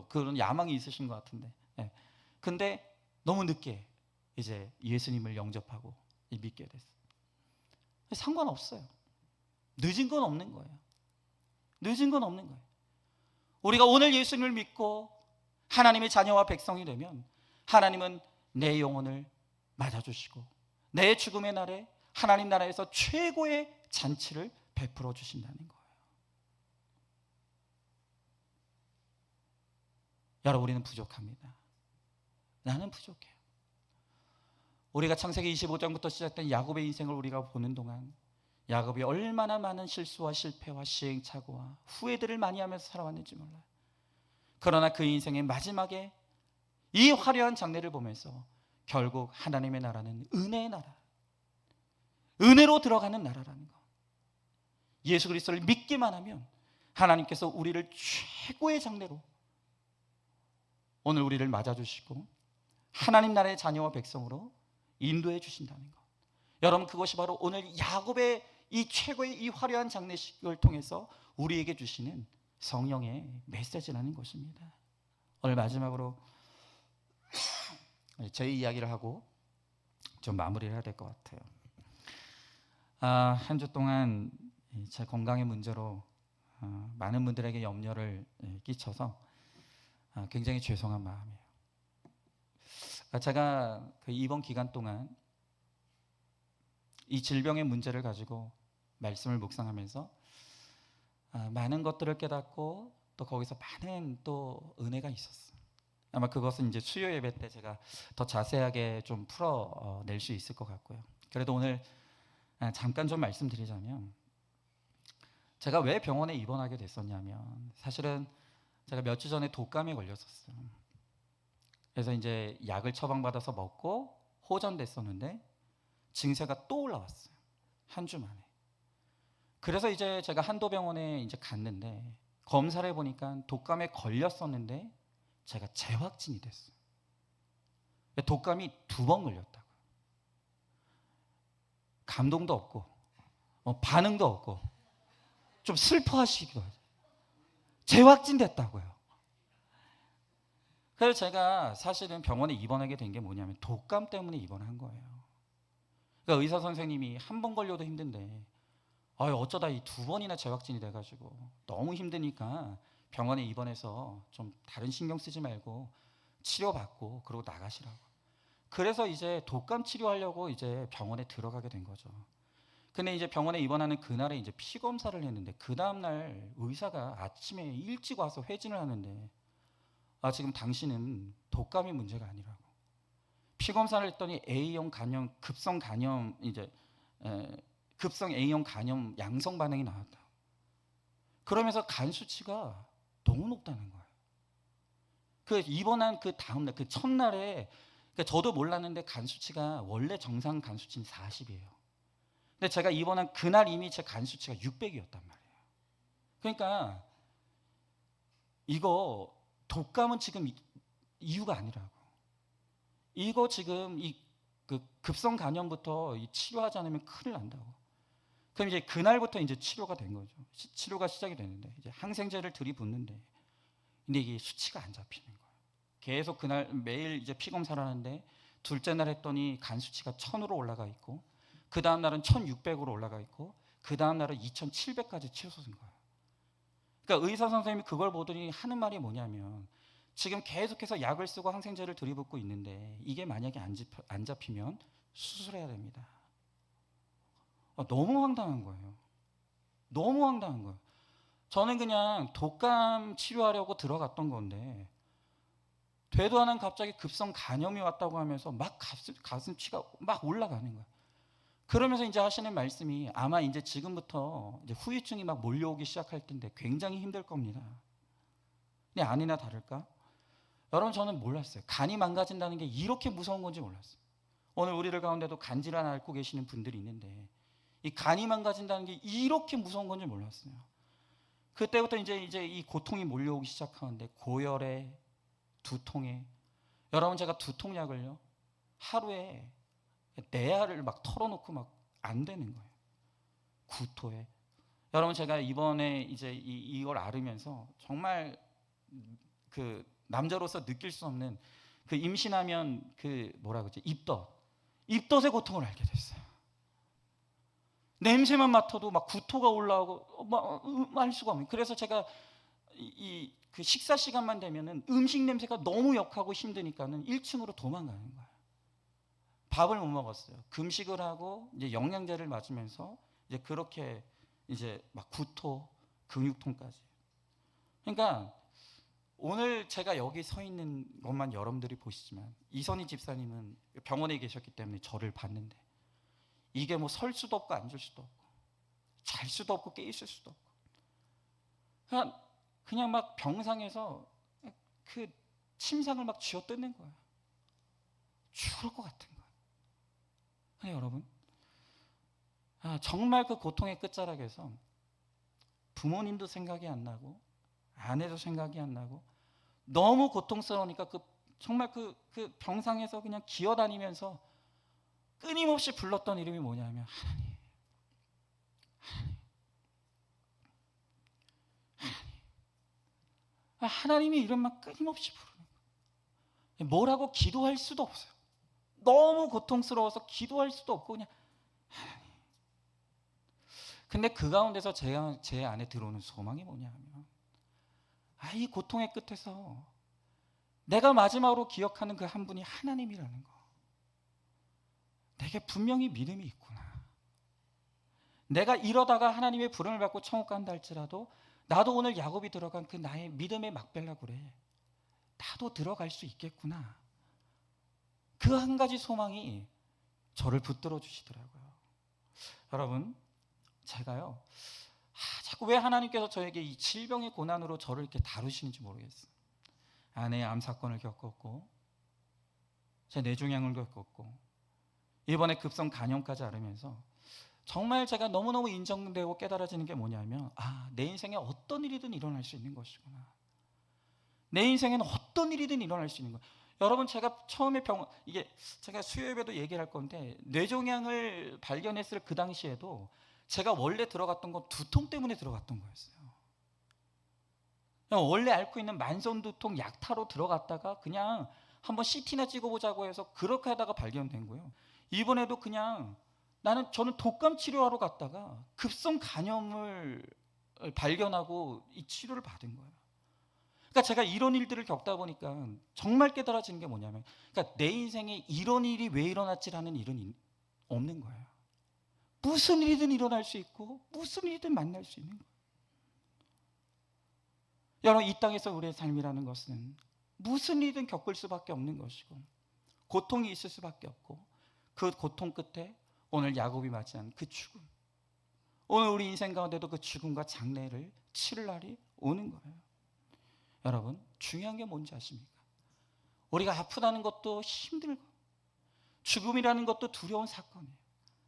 그런 야망이 있으신 것 같은데. 근데 너무 늦게 이제 예수님을 영접하고 믿게 됐어요. 상관없어요. 늦은 건 없는 거예요. 늦은 건 없는 거예요. 우리가 오늘 예수님을 믿고 하나님의 자녀와 백성이 되면 하나님은 내 영혼을 맞아주시고 내 죽음의 날에 하나님 나라에서 최고의 잔치를 베풀어 주신다는 거예요. 여러분, 우리는 부족합니다. 나는 부족해요. 우리가 창세기 25장부터 시작된 야곱의 인생을 우리가 보는 동안 야곱이 얼마나 많은 실수와 실패와 시행착오와 후회들을 많이 하면서 살아왔는지 몰라요. 그러나 그 인생의 마지막에 이 화려한 장례를 보면서 결국 하나님의 나라는 은혜의 나라, 은혜로 들어가는 나라라는 것, 예수 그리스도를 믿기만 하면 하나님께서 우리를 최고의 장례로 오늘 우리를 맞아주시고 하나님 나라의 자녀와 백성으로 인도해 주신다는 것. 여러분, 그것이 바로 오늘 야곱의 이 최고의 이 화려한 장례식을 통해서 우리에게 주시는 성령의 메시지라는 것입니다. 오늘 마지막으로 제 이야기를 하고 좀 마무리를 해야 될 것 같아요. 한 주 동안 제 건강의 문제로 많은 분들에게 염려를 끼쳐서 굉장히 죄송한 마음이에요. 제가 그 이번 기간 동안 이 질병의 문제를 가지고 말씀을 묵상하면서 많은 것들을 깨닫고 또 거기서 많은 또 은혜가 있었어요. 아마 그것은 이제 수요 예배 때 제가 더 자세하게 좀 풀어낼 수 있을 것 같고요. 그래도 오늘 잠깐 좀 말씀드리자면, 제가 왜 병원에 입원하게 됐었냐면, 사실은 제가 몇 주 전에 독감에 걸렸었어요. 그래서 이제 약을 처방받아서 먹고 호전됐었는데 증세가 또 올라왔어요. 한 주 만에. 그래서 이제 제가 한도병원에 이제 갔는데 검사를 해보니까 독감에 걸렸었는데 제가 재확진이 됐어요. 독감이 2번 걸렸다고요. 감동도 없고 반응도 없고 좀 슬퍼하시기도 하죠. 재확진 됐다고요. 그래서 제가 사실은 병원에 입원하게 된 게 뭐냐면 독감 때문에 입원한 거예요. 그러니까 의사 선생님이 한 번 걸려도 힘든데 어쩌다 이 2번이나 재확진이 돼가지고 너무 힘드니까 병원에 입원해서 좀 다른 신경 쓰지 말고 치료받고 그러고 나가시라고. 그래서 이제 독감 치료하려고 이제 병원에 들어가게 된 거죠. 근데 이제 병원에 입원하는 그날에 이제 피 검사를 했는데 그 다음 날 의사가 아침에 일찍 와서 회진을 하는데 지금 당신은 독감이 문제가 아니라고. 피 검사를 했더니 A형 간염, 급성 간염 이제 급성 A형 간염 양성 반응이 나왔다. 그러면서 간 수치가 너무 높다는 거예요. 그 입원한 그 다음날, 그 첫날에, 그러니까 저도 몰랐는데 간 수치가 원래 정상 간 수치는 40이에요. 근데 제가 입원한 그날 이미 제 간 수치가 600이었단 말이에요. 그러니까 이거 독감은 지금 이유가 아니라고. 이거 지금 그 급성 간염부터 치료하지 않으면 큰일 난다고. 그럼 이제 그날부터 이제 치료가 된 거죠. 치료가 시작이 되는데 이제 항생제를 들이붓는데 근데 이게 수치가 안 잡히는 거예요. 계속 그날 매일 이제 피 검사를 하는데 둘째 날 했더니 간 수치가 1000으로 올라가 있고 그 다음 날은 1600으로 올라가 있고 그 다음 날은 2700까지 치솟은 거예요. 그러니까 의사 선생님이 그걸 보더니 하는 말이 뭐냐면 지금 계속해서 약을 쓰고 항생제를 들이붓고 있는데 이게 만약에 안 잡히면 수술해야 됩니다. 너무 황당한 거예요. 너무 황당한 거예요. 저는 그냥 독감 치료하려고 들어갔던 건데 되도 않은 갑자기 급성 간염이 왔다고 하면서 막 가슴치가 막 올라가는 거예요. 그러면서 이제 하시는 말씀이 아마 이제 지금부터 이제 후유증이 막 몰려오기 시작할 텐데 굉장히 힘들 겁니다. 근데 아니나 다를까? 여러분 저는 몰랐어요. 간이 망가진다는 게 이렇게 무서운 건지 몰랐어요. 오늘 우리들 가운데도 간질환 앓고 계시는 분들이 있는데 이 간이 망가진다는 게 이렇게 무서운 건지 몰랐어요. 그때부터 이제 이 고통이 몰려오기 시작하는데 고열에 두통에 여러분 제가 두통약을요 하루에 4알을 막 털어놓고 막 안 되는 거예요. 구토에. 여러분 제가 이번에 이제 이걸 앓으면서 정말 그 남자로서 느낄 수 없는 그 임신하면 그 뭐라 그러지 입덧의 고통을 알게 됐어요. 냄새만 맡아도 막 구토가 올라오고 막 할 수가 없는. 그래서 제가 그 식사 시간만 되면은 음식 냄새가 너무 역하고 힘드니까는 1층으로 도망가는 거예요. 밥을 못 먹었어요. 금식을 하고 이제 영양제를 맞으면서 이제 그렇게 이제 막 구토, 근육통까지. 그러니까 오늘 제가 여기 서 있는 것만 여러분들이 보시지만 이선희 집사님은 병원에 계셨기 때문에 저를 봤는데 이게 뭐 설 수도 없고 앉을 수도 없고 잘 수도 없고 깨 있을 수도 없고 그냥 막 병상에서 그 침상을 막 쥐어뜯는 거예요. 죽을 것 같은 거예요. 근데 여러분 정말 그 고통의 끝자락에서 부모님도 생각이 안 나고 아내도 생각이 안 나고 너무 고통스러우니까 정말 그 병상에서 그냥 기어다니면서 끊임없이 불렀던 이름이 뭐냐면 하나님, 하나님의 이름만 끊임없이 부르는 거예요. 뭐라고 기도할 수도 없어요. 너무 고통스러워서 기도할 수도 없고 그냥 하나님. 근데 그 가운데서 제 안에 들어오는 소망이 뭐냐면 이 고통의 끝에서 내가 마지막으로 기억하는 그 한 분이 하나님이라는 거. 내게 분명히 믿음이 있구나. 내가 이러다가 하나님의 부름을 받고 천국 간다 할지라도 나도 오늘 야곱이 들어간 그 나의 믿음의 막벨라굴에 나도 들어갈 수 있겠구나. 그 한 가지 소망이 저를 붙들어 주시더라고요. 여러분 제가요 자꾸 왜 하나님께서 저에게 이 질병의 고난으로 저를 이렇게 다루시는지 모르겠어요. 아내의 암 사건을 겪었고 제 뇌종양을 겪었고 이번에 급성 간염까지 앓으면서 정말 제가 너무너무 인정되고 깨달아지는 게 뭐냐면 내 인생에 어떤 일이든 일어날 수 있는 것이구나. 내 인생에는 어떤 일이든 일어날 수 있는 거. 여러분 제가 처음에 이게 제가 수요예배도 얘기를 할 건데 뇌종양을 발견했을 그 당시에도 제가 원래 들어갔던 건 두통 때문에 들어갔던 거였어요. 그냥 원래 앓고 있는 만성두통 약타로 들어갔다가 그냥 한번 CT나 찍어보자고 해서 그렇게 하다가 발견된 거예요. 이번에도 그냥 저는 독감 치료하러 갔다가 급성 간염을 발견하고 이 치료를 받은 거예요. 그러니까 제가 이런 일들을 겪다 보니까 정말 깨달아지는 게 뭐냐면 그러니까 내 인생에 이런 일이 왜 일어났지라는 일은 없는 거예요. 무슨 일이든 일어날 수 있고 무슨 일이든 만날 수 있는 거예요. 여러분, 이 땅에서 우리의 삶이라는 것은 무슨 일이든 겪을 수밖에 없는 것이고 고통이 있을 수밖에 없고, 그 고통 끝에 오늘 야곱이 맞이한 그 죽음, 오늘 우리 인생 가운데도 그 죽음과 장례를 치를 날이 오는 거예요. 여러분, 중요한 게 뭔지 아십니까? 우리가 아프다는 것도 힘들고 죽음이라는 것도 두려운 사건이에요.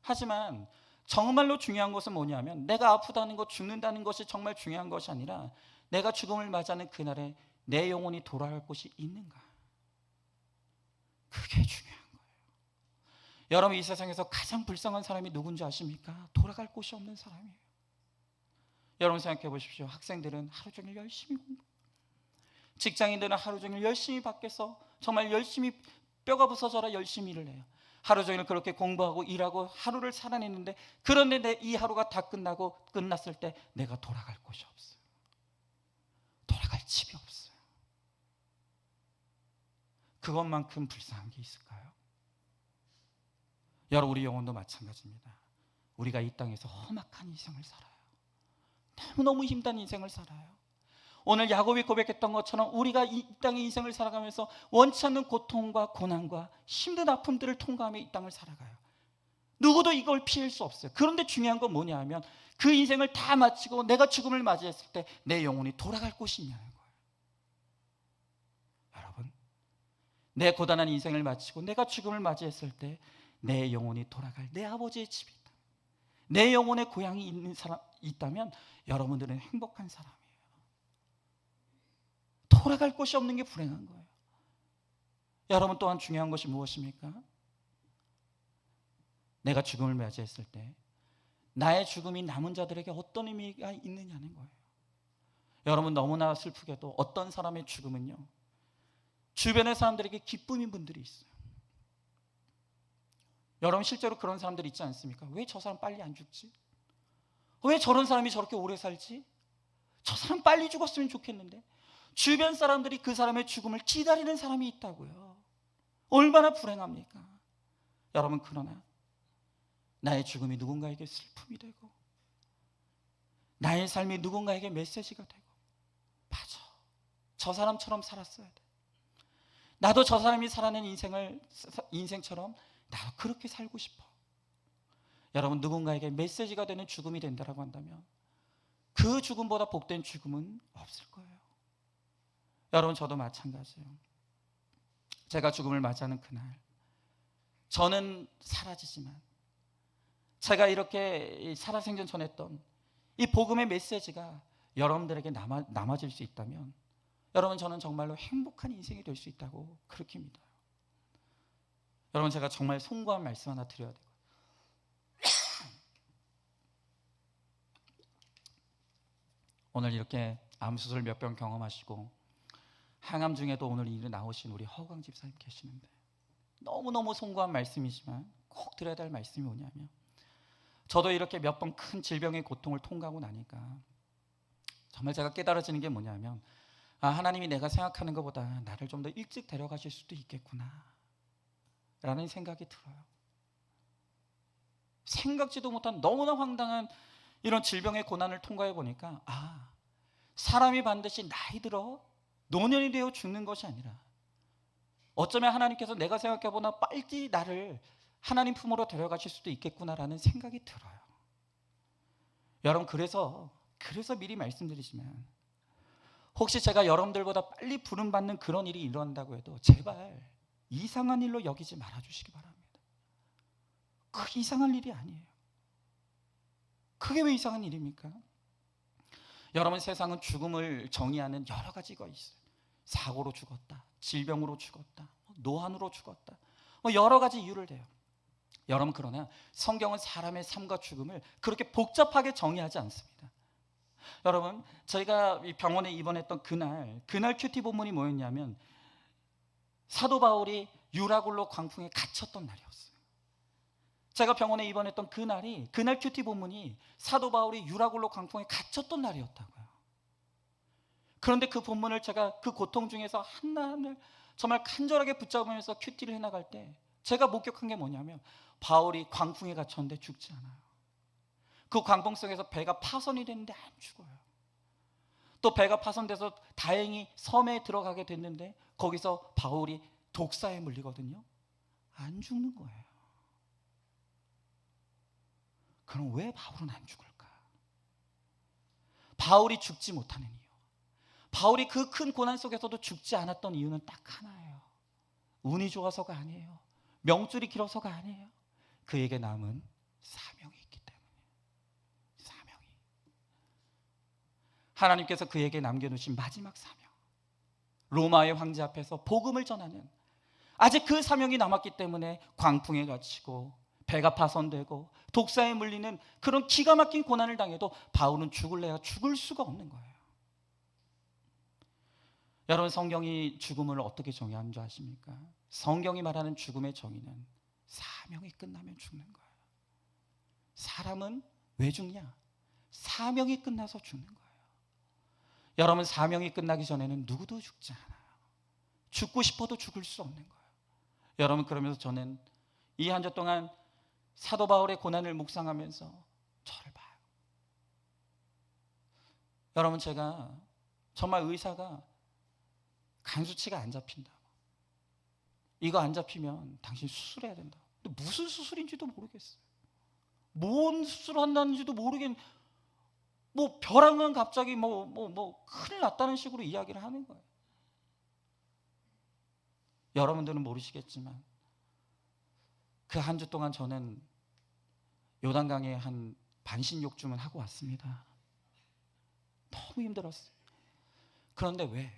하지만 정말로 중요한 것은 뭐냐면, 내가 아프다는 것, 죽는다는 것이 정말 중요한 것이 아니라 내가 죽음을 맞이하는 그날에 내 영혼이 돌아갈 곳이 있는가, 그게 중요한 거예요. 여러분, 이 세상에서 가장 불쌍한 사람이 누군지 아십니까? 돌아갈 곳이 없는 사람이에요. 여러분 생각해 보십시오. 학생들은 하루 종일 열심히 공부, 직장인들은 하루 종일 열심히 밖에서 정말 열심히 뼈가 부서져라 열심히 일을 해요. 하루 종일 그렇게 공부하고 일하고 하루를 살아내는데, 그런데 내 이 하루가 다 끝났을 때 내가 돌아갈 곳이 없어요. 돌아갈 집이 없어요. 그것만큼 불쌍한 게 있을까요? 여러분, 우리 영혼도 마찬가지입니다. 우리가 이 땅에서 험악한 인생을 살아요. 너무너무 힘든 인생을 살아요. 오늘 야곱이 고백했던 것처럼 우리가 이 땅의 인생을 살아가면서 원치 않는 고통과 고난과 힘든 아픔들을 통과하며 이 땅을 살아가요. 누구도 이걸 피할 수 없어요. 그런데 중요한 건 뭐냐 하면, 그 인생을 다 마치고 내가 죽음을 맞이했을 때 내 영혼이 돌아갈 곳이 있냐는 거예요. 여러분, 내 고단한 인생을 마치고 내가 죽음을 맞이했을 때 내 영혼이 돌아갈 내 아버지의 집이 있다, 내 영혼의 고향이 있는 사람 있다면 여러분들은 행복한 사람이에요. 돌아갈 곳이 없는 게 불행한 거예요. 여러분, 또한 중요한 것이 무엇입니까? 내가 죽음을 맞이했을 때 나의 죽음이 남은 자들에게 어떤 의미가 있느냐는 거예요. 여러분, 너무나 슬프게도 어떤 사람의 죽음은요, 주변의 사람들에게 기쁨인 분들이 있어요. 여러분, 실제로 그런 사람들이 있지 않습니까? 왜 저 사람 빨리 안 죽지? 왜 저런 사람이 저렇게 오래 살지? 저 사람 빨리 죽었으면 좋겠는데. 주변 사람들이 그 사람의 죽음을 기다리는 사람이 있다고요. 얼마나 불행합니까? 여러분, 그러나 나의 죽음이 누군가에게 슬픔이 되고 나의 삶이 누군가에게 메시지가 되고, 맞아, 저 사람처럼 살았어야 돼, 나도 저 사람이 살아낸 인생처럼 나도 그렇게 살고 싶어. 여러분, 누군가에게 메시지가 되는 죽음이 된다고 한다면 그 죽음보다 복된 죽음은 없을 거예요. 여러분, 저도 마찬가지예요. 제가 죽음을 맞이하는 그날 저는 사라지지만 제가 이렇게 살아생전 전했던 이 복음의 메시지가 여러분들에게 남아질 수 있다면, 여러분, 저는 정말로 행복한 인생이 될 수 있다고 그렇게 믿어요. 여러분, 제가 정말 송구한 말씀 하나 드려야 돼요. 오늘 이렇게 암수술 몇 번 경험하시고 항암 중에도 오늘 일에 나오신 우리 허광 집사님 계시는데, 너무너무 송구한 말씀이지만 꼭 드려야 될 말씀이 뭐냐면, 저도 이렇게 몇 번 큰 질병의 고통을 통과하고 나니까 정말 제가 깨달아지는 게 뭐냐면, 하나님이 내가 생각하는 것보다 나를 좀 더 일찍 데려가실 수도 있겠구나 라는 생각이 들어요. 생각지도 못한 너무나 황당한 이런 질병의 고난을 통과해 보니까, 사람이 반드시 나이 들어 노년이 되어 죽는 것이 아니라 어쩌면 하나님께서 내가 생각해보나 빨리 나를 하나님 품으로 데려가실 수도 있겠구나라는 생각이 들어요. 여러분, 그래서 미리 말씀드리지만, 혹시 제가 여러분들보다 빨리 부름받는 그런 일이 일어난다고 해도 제발 이상한 일로 여기지 말아주시기 바랍니다. 그 이상한 일이 아니에요. 그게 왜 이상한 일입니까? 여러분, 세상은 죽음을 정의하는 여러 가지가 있어요. 사고로 죽었다, 질병으로 죽었다, 노안으로 죽었다, 여러 가지 이유를 대요. 여러분, 그러나 성경은 사람의 삶과 죽음을 그렇게 복잡하게 정의하지 않습니다. 여러분, 저희가 병원에 입원했던 그날 큐티 본문이 뭐였냐면, 사도 바울이 유라굴로 광풍에 갇혔던 날이었어요. 제가 병원에 입원했던 그날 큐티 본문이 사도 바울이 유라굴로 광풍에 갇혔던 날이었다고요. 그런데 그 본문을 제가 그 고통 중에서 하나하나 정말 간절하게 붙잡으면서 큐티를 해나갈 때 제가 목격한 게 뭐냐면, 바울이 광풍에 갇혔는데 죽지 않아요. 그 광풍 속에서 배가 파손이 됐는데 안 죽어요. 또 배가 파손돼서 다행히 섬에 들어가게 됐는데 거기서 바울이 독사에 물리거든요. 안 죽는 거예요. 그럼 왜 바울은 안 죽을까? 바울이 죽지 못하는 이유, 바울이 그 큰 고난 속에서도 죽지 않았던 이유는 딱 하나예요. 운이 좋아서가 아니에요. 명줄이 길어서가 아니에요. 그에게 남은 사명이 있기 때문에. 사명이, 하나님께서 그에게 남겨놓으신 마지막 사명, 로마의 황제 앞에서 복음을 전하는, 아직 그 사명이 남았기 때문에 광풍에 갇히고 배가 파손되고 독사에 물리는 그런 기가 막힌 고난을 당해도 바울은 죽을래야 죽을 수가 없는 거예요. 여러분, 성경이 죽음을 어떻게 정의하는 줄 아십니까? 성경이 말하는 죽음의 정의는 사명이 끝나면 죽는 거예요. 사람은 왜 죽냐? 사명이 끝나서 죽는 거예요. 여러분, 사명이 끝나기 전에는 누구도 죽지 않아요. 죽고 싶어도 죽을 수 없는 거예요. 여러분, 그러면서 저는 이 한 주 동안 사도 바울의 고난을 묵상하면서 저를 봐요. 여러분, 제가 정말 의사가 간수치가 안 잡힌다, 이거 안 잡히면 당신 수술해야 된다. 근데 무슨 수술인지도 모르겠어요. 뭔 수술을 한다는지도 모르겠는, 뭐 벼랑은 갑자기 뭐 큰일 났다는 식으로 이야기를 하는 거예요. 여러분들은 모르시겠지만 그 한 주 동안 저는 요단강에 한 반신욕 주문 하고 왔습니다. 너무 힘들었어요. 그런데 왜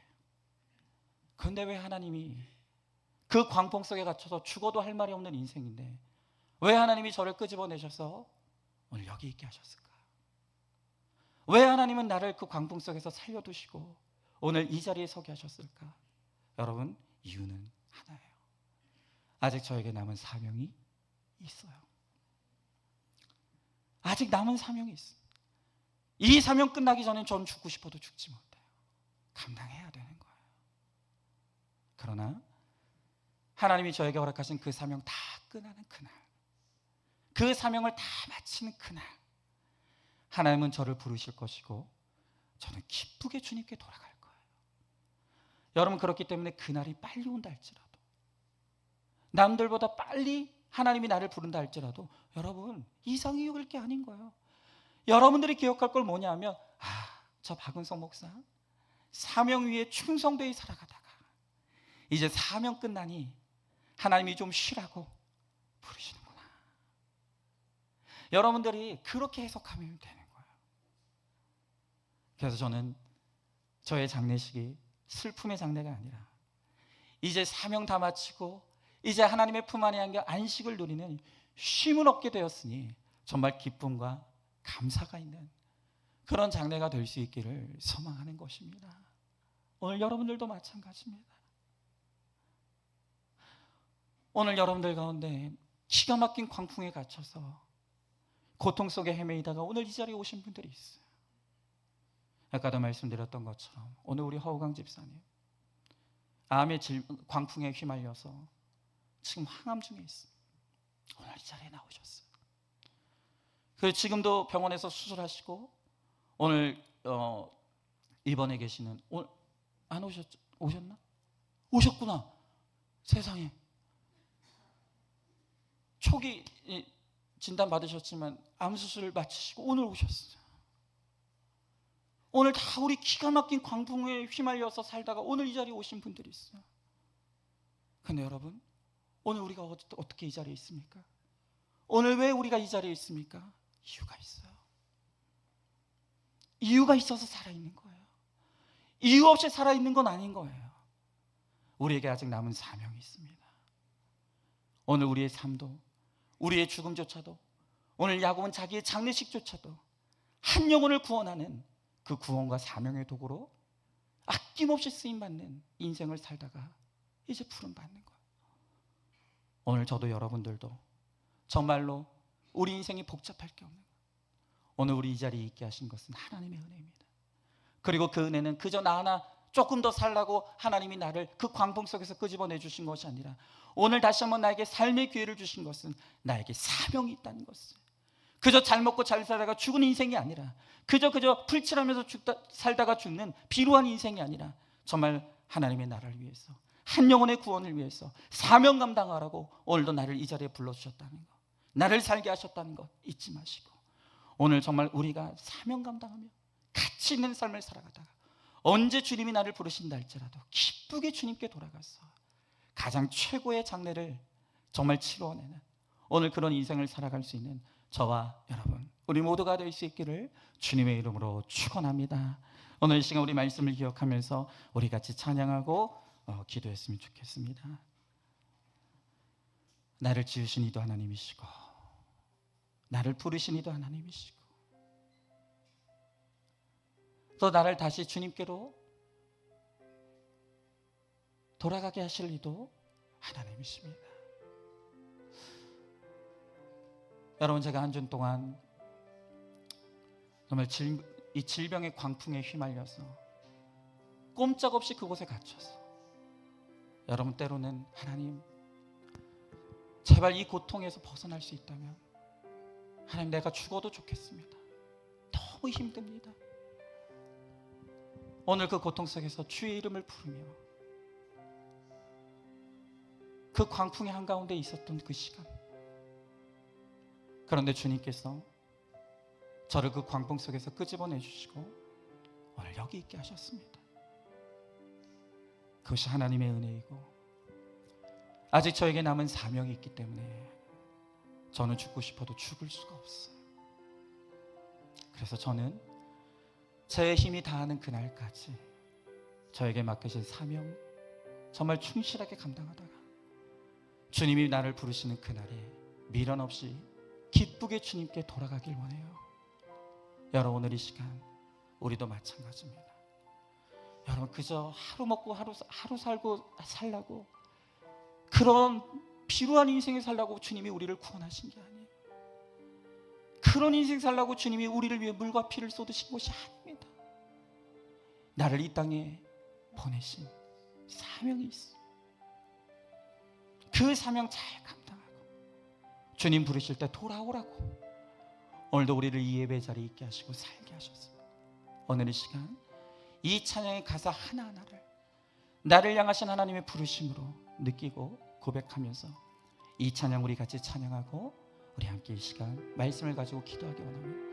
하나님이 그 광풍 속에 갇혀서 죽어도 할 말이 없는 인생인데 왜 하나님이 저를 끄집어내셔서 오늘 여기 있게 하셨을까? 왜 하나님은 나를 그 광풍 속에서 살려두시고 오늘 이 자리에 서게 하셨을까? 여러분, 이유는 하나예요. 아직 저에게 남은 사명이 있어요. 아직 남은 사명이 있어요. 이 사명 끝나기 전엔 전 죽고 싶어도 죽지 못해요. 감당해야 되는 거예요. 그러나 하나님이 저에게 허락하신 그 사명 다 끝나는 그날, 그 사명을 다 마치는 그날, 하나님은 저를 부르실 것이고 저는 기쁘게 주님께 돌아갈 거예요. 여러분, 그렇기 때문에 그날이 빨리 온다 할지라도, 남들보다 빨리 하나님이 나를 부른다 할지라도 여러분, 이상이 욕을 게 아닌 거예요. 여러분들이 기억할 걸 뭐냐면, 저 박은성 목사 사명 위에 충성되이 살아가다가 이제 사명 끝나니 하나님이 좀 쉬라고 부르시는구나. 여러분들이 그렇게 해석하면 되는 거예요. 그래서 저는 저의 장례식이 슬픔의 장례가 아니라 이제 사명 다 마치고 이제 하나님의 품 안에 안겨 안식을 누리는 쉼을 얻게 되었으니 정말 기쁨과 감사가 있는 그런 장례가 될 수 있기를 소망하는 것입니다. 오늘 여러분들도 마찬가지입니다. 오늘 여러분들 가운데 기가 막힌 광풍에 갇혀서 고통 속에 헤매이다가 오늘 이 자리에 오신 분들이 있어요. 아까도 말씀드렸던 것처럼 오늘 우리 허우강 집사님 암의 광풍에 휘말려서 지금 항암 중에 있어요. 오늘 이 자리에 나오셨어요. 그리고 지금도 병원에서 수술하시고 오늘 입원해 계시는, 오늘 안 오셨나? 오셨구나. 세상에. 초기 진단 받으셨지만 암 수술을 마치시고 오늘 오셨어요. 오늘 다 우리 기가 막힌 광풍에 휘말려서 살다가 오늘 이 자리에 오신 분들이 있어요. 근데 여러분, 오늘 우리가 어떻게 이 자리에 있습니까? 오늘 왜 우리가 이 자리에 있습니까? 이유가 있어요. 이유가 있어서 살아있는 거예요. 이유 없이 살아있는 건 아닌 거예요. 우리에게 아직 남은 사명이 있습니다. 오늘 우리의 삶도, 우리의 죽음조차도, 오늘 야곱은 자기의 장례식조차도 한 영혼을 구원하는 그 구원과 사명의 도구로 아낌없이 쓰임받는 인생을 살다가 이제 부름받는 거예요. 오늘 저도 여러분들도 정말로 우리 인생이 복잡할 게 없는 거예요. 오늘 우리 이 자리에 있게 하신 것은 하나님의 은혜입니다. 그리고 그 은혜는 그저 나 하나 조금 더 살라고 하나님이 나를 그 광풍 속에서 끄집어내 주신 것이 아니라 오늘 다시 한번 나에게 삶의 기회를 주신 것은 나에게 사명이 있다는 것을, 그저 잘 먹고 잘 살다가 죽은 인생이 아니라, 그저 풀칠하면서 살다가 죽는 비루한 인생이 아니라, 정말 하나님의 나라를 위해서, 한 영혼의 구원을 위해서 사명 감당하라고 오늘도 나를 이 자리에 불러주셨다는 것, 나를 살게 하셨다는 것 잊지 마시고, 오늘 정말 우리가 사명 감당하며 가치 있는 삶을 살아가다가 언제 주님이 나를 부르신다 할지라도 기쁘게 주님께 돌아가서 가장 최고의 장례를 정말 치러내는 오늘 그런 인생을 살아갈 수 있는 저와 여러분, 우리 모두가 될 수 있기를 주님의 이름으로 축원합니다. 오늘 이 시간 우리 말씀을 기억하면서 우리 같이 찬양하고 기도했으면 좋겠습니다. 나를 지으신 이도 하나님이시고, 나를 부르신 이도 하나님이시고, 또 나를 다시 주님께로 돌아가게 하실 이도 하나님이십니다. 여러분, 제가 한 주 동안 정말 이 질병의 광풍에 휘말려서 꼼짝없이 그곳에 갇혀서, 여러분, 때로는 하나님 제발 이 고통에서 벗어날 수 있다면 하나님 내가 죽어도 좋겠습니다. 너무 힘듭니다. 오늘 그 고통 속에서 주의 이름을 부르며 그 광풍의 한가운데 있었던 그 시간, 그런데 주님께서 저를 그 광풍 속에서 끄집어내 주시고 오늘 여기 있게 하셨습니다. 그것이 하나님의 은혜이고, 아직 저에게 남은 사명이 있기 때문에 저는 죽고 싶어도 죽을 수가 없어요. 그래서 저는 제 힘이 다하는 그날까지 저에게 맡기신 사명 정말 충실하게 감당하다가 주님이 나를 부르시는 그날에 미련 없이 기쁘게 주님께 돌아가길 원해요. 여러분, 오늘 이 시간 우리도 마찬가지입니다. 여러분, 그저 하루 먹고 하루 살라고 그런 비루한 인생을 살라고 주님이 우리를 구원하신 게 아니에요. 그런 인생 살라고 주님이 우리를 위해 물과 피를 쏟으신 것이 아닙니다. 나를 이 땅에 보내신 사명이 있어. 그 사명 잘 감당하고 주님 부르실 때 돌아오라고 오늘도 우리를 이 예배 자리에 있게 하시고 살게 하셨습니다. 오늘 이 시간 이 찬양의 가사 하나하나를 나를 향하신 하나님의 부르심으로 느끼고 고백하면서 이 찬양 우리 같이 찬양하고 우리 함께 이 시간 말씀을 가지고 기도하기 원합니다.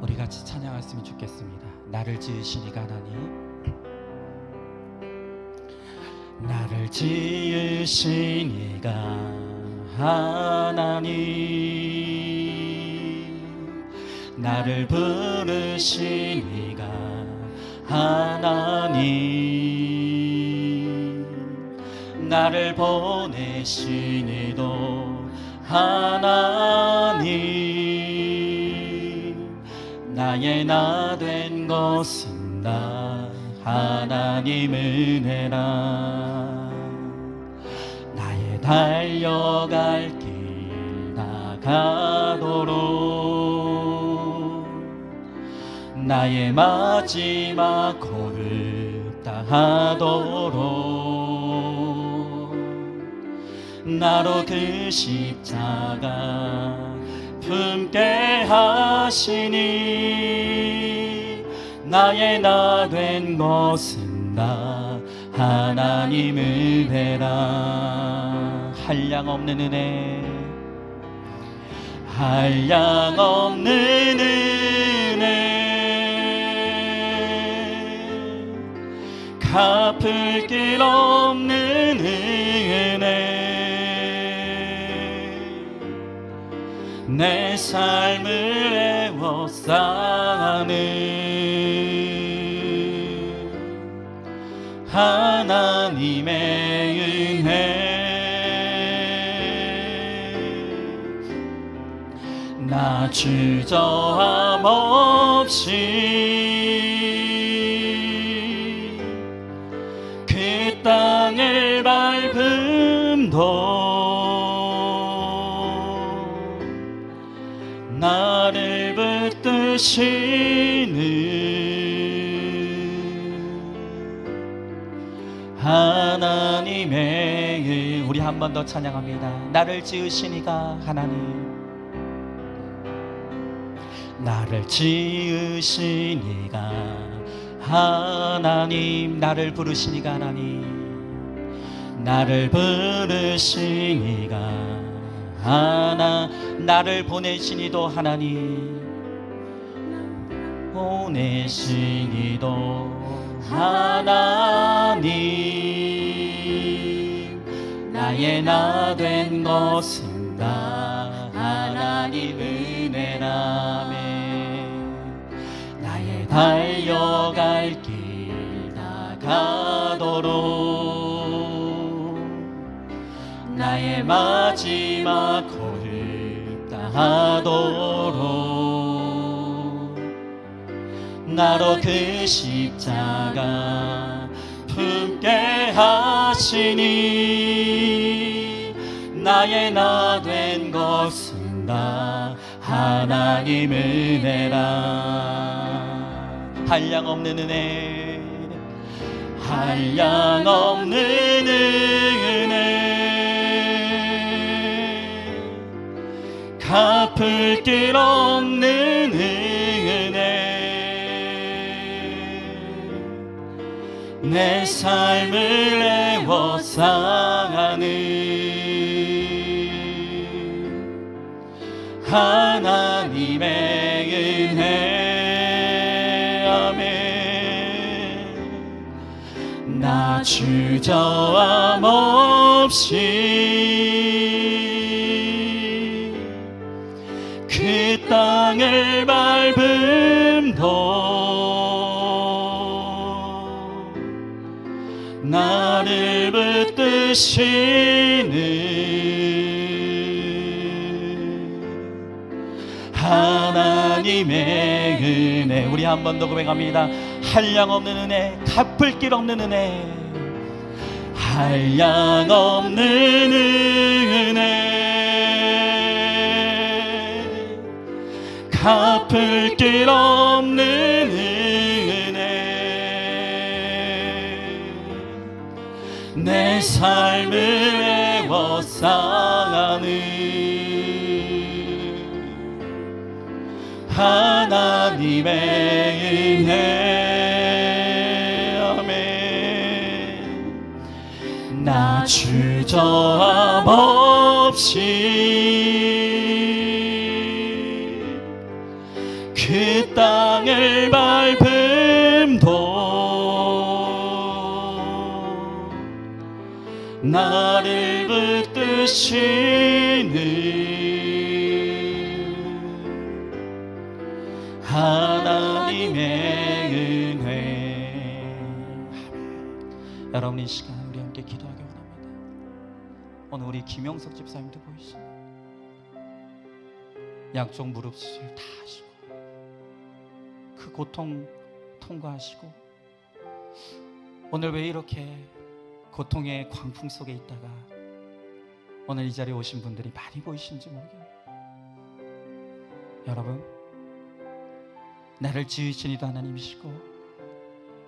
우리 같이 찬양했으면 좋겠습니다. 나를 지으신 이가 하나님, 나를 지으신 이가 하나님, 나를 부르신 이가 하나님, 나를 보내신 이도 하나님, 나의 나 된 것은 나 하나님 은혜라. 나의 달려갈 길 나가도록 나의 마지막 호흡 다하도록 나로 그 십자가 품게 하시니 나의 나 된 것은 나 하나님 은혜라. 한량없는 은혜, 한량없는 은혜, 갚을 길 없는 은혜, 내 삶을 애워싸는 하나님의 은혜, 나 주저함 없이 그 땅을 밟음도 나를 붙드시는 하나님의 우리 한 번 더 찬양합니다. 나를 지으신 이가 하나님, 나를 지으신 이가 하나님, 나를 부르신 이가 하나님, 나를 부르신 이가 하나, 나를 보내신 이도 하나님, 보내신 이도 하나님, 나의 나 된 것은 다 하나님 은혜라며, 나의 달려갈 길 다가도록, 나의 마지막 걸음 다하도록, 나로 그 십자가 품게 하시니, 나의 나 된 것은 다 하나님 은혜라. 한량없는 은혜, 한량없는 은혜, 갚을 길 없는 은혜, 내 삶을 애워싸는 하나님의 은혜. 아멘. 나 주저함 없이 그 땅을 밟음도 나를 붙드시는 하나님의 은혜. 우리 한 번 더 고백합니다. 한량없는 은혜, 갚을 길 없는 은혜, 한량없는 은혜, 갚을 길 없는 은혜, 내 삶을 애워싸는 하나님의 은혜. 아멘. 나 주저함 없이 그 땅을 밟음도 나를 붙드시는 하나님의 은혜. 여러분, 이 시간 우리 함께 기도하기 원합니다. 오늘 우리 김영석 집사님도 보이십니다. 양쪽 무릎 수술 다 하시고 그 고통 통과하시고, 오늘 왜 이렇게 고통의 광풍 속에 있다가 오늘 이 자리에 오신 분들이 많이 보이신지 모르겠네요. 여러분, 나를 지으신 이도 하나님이시고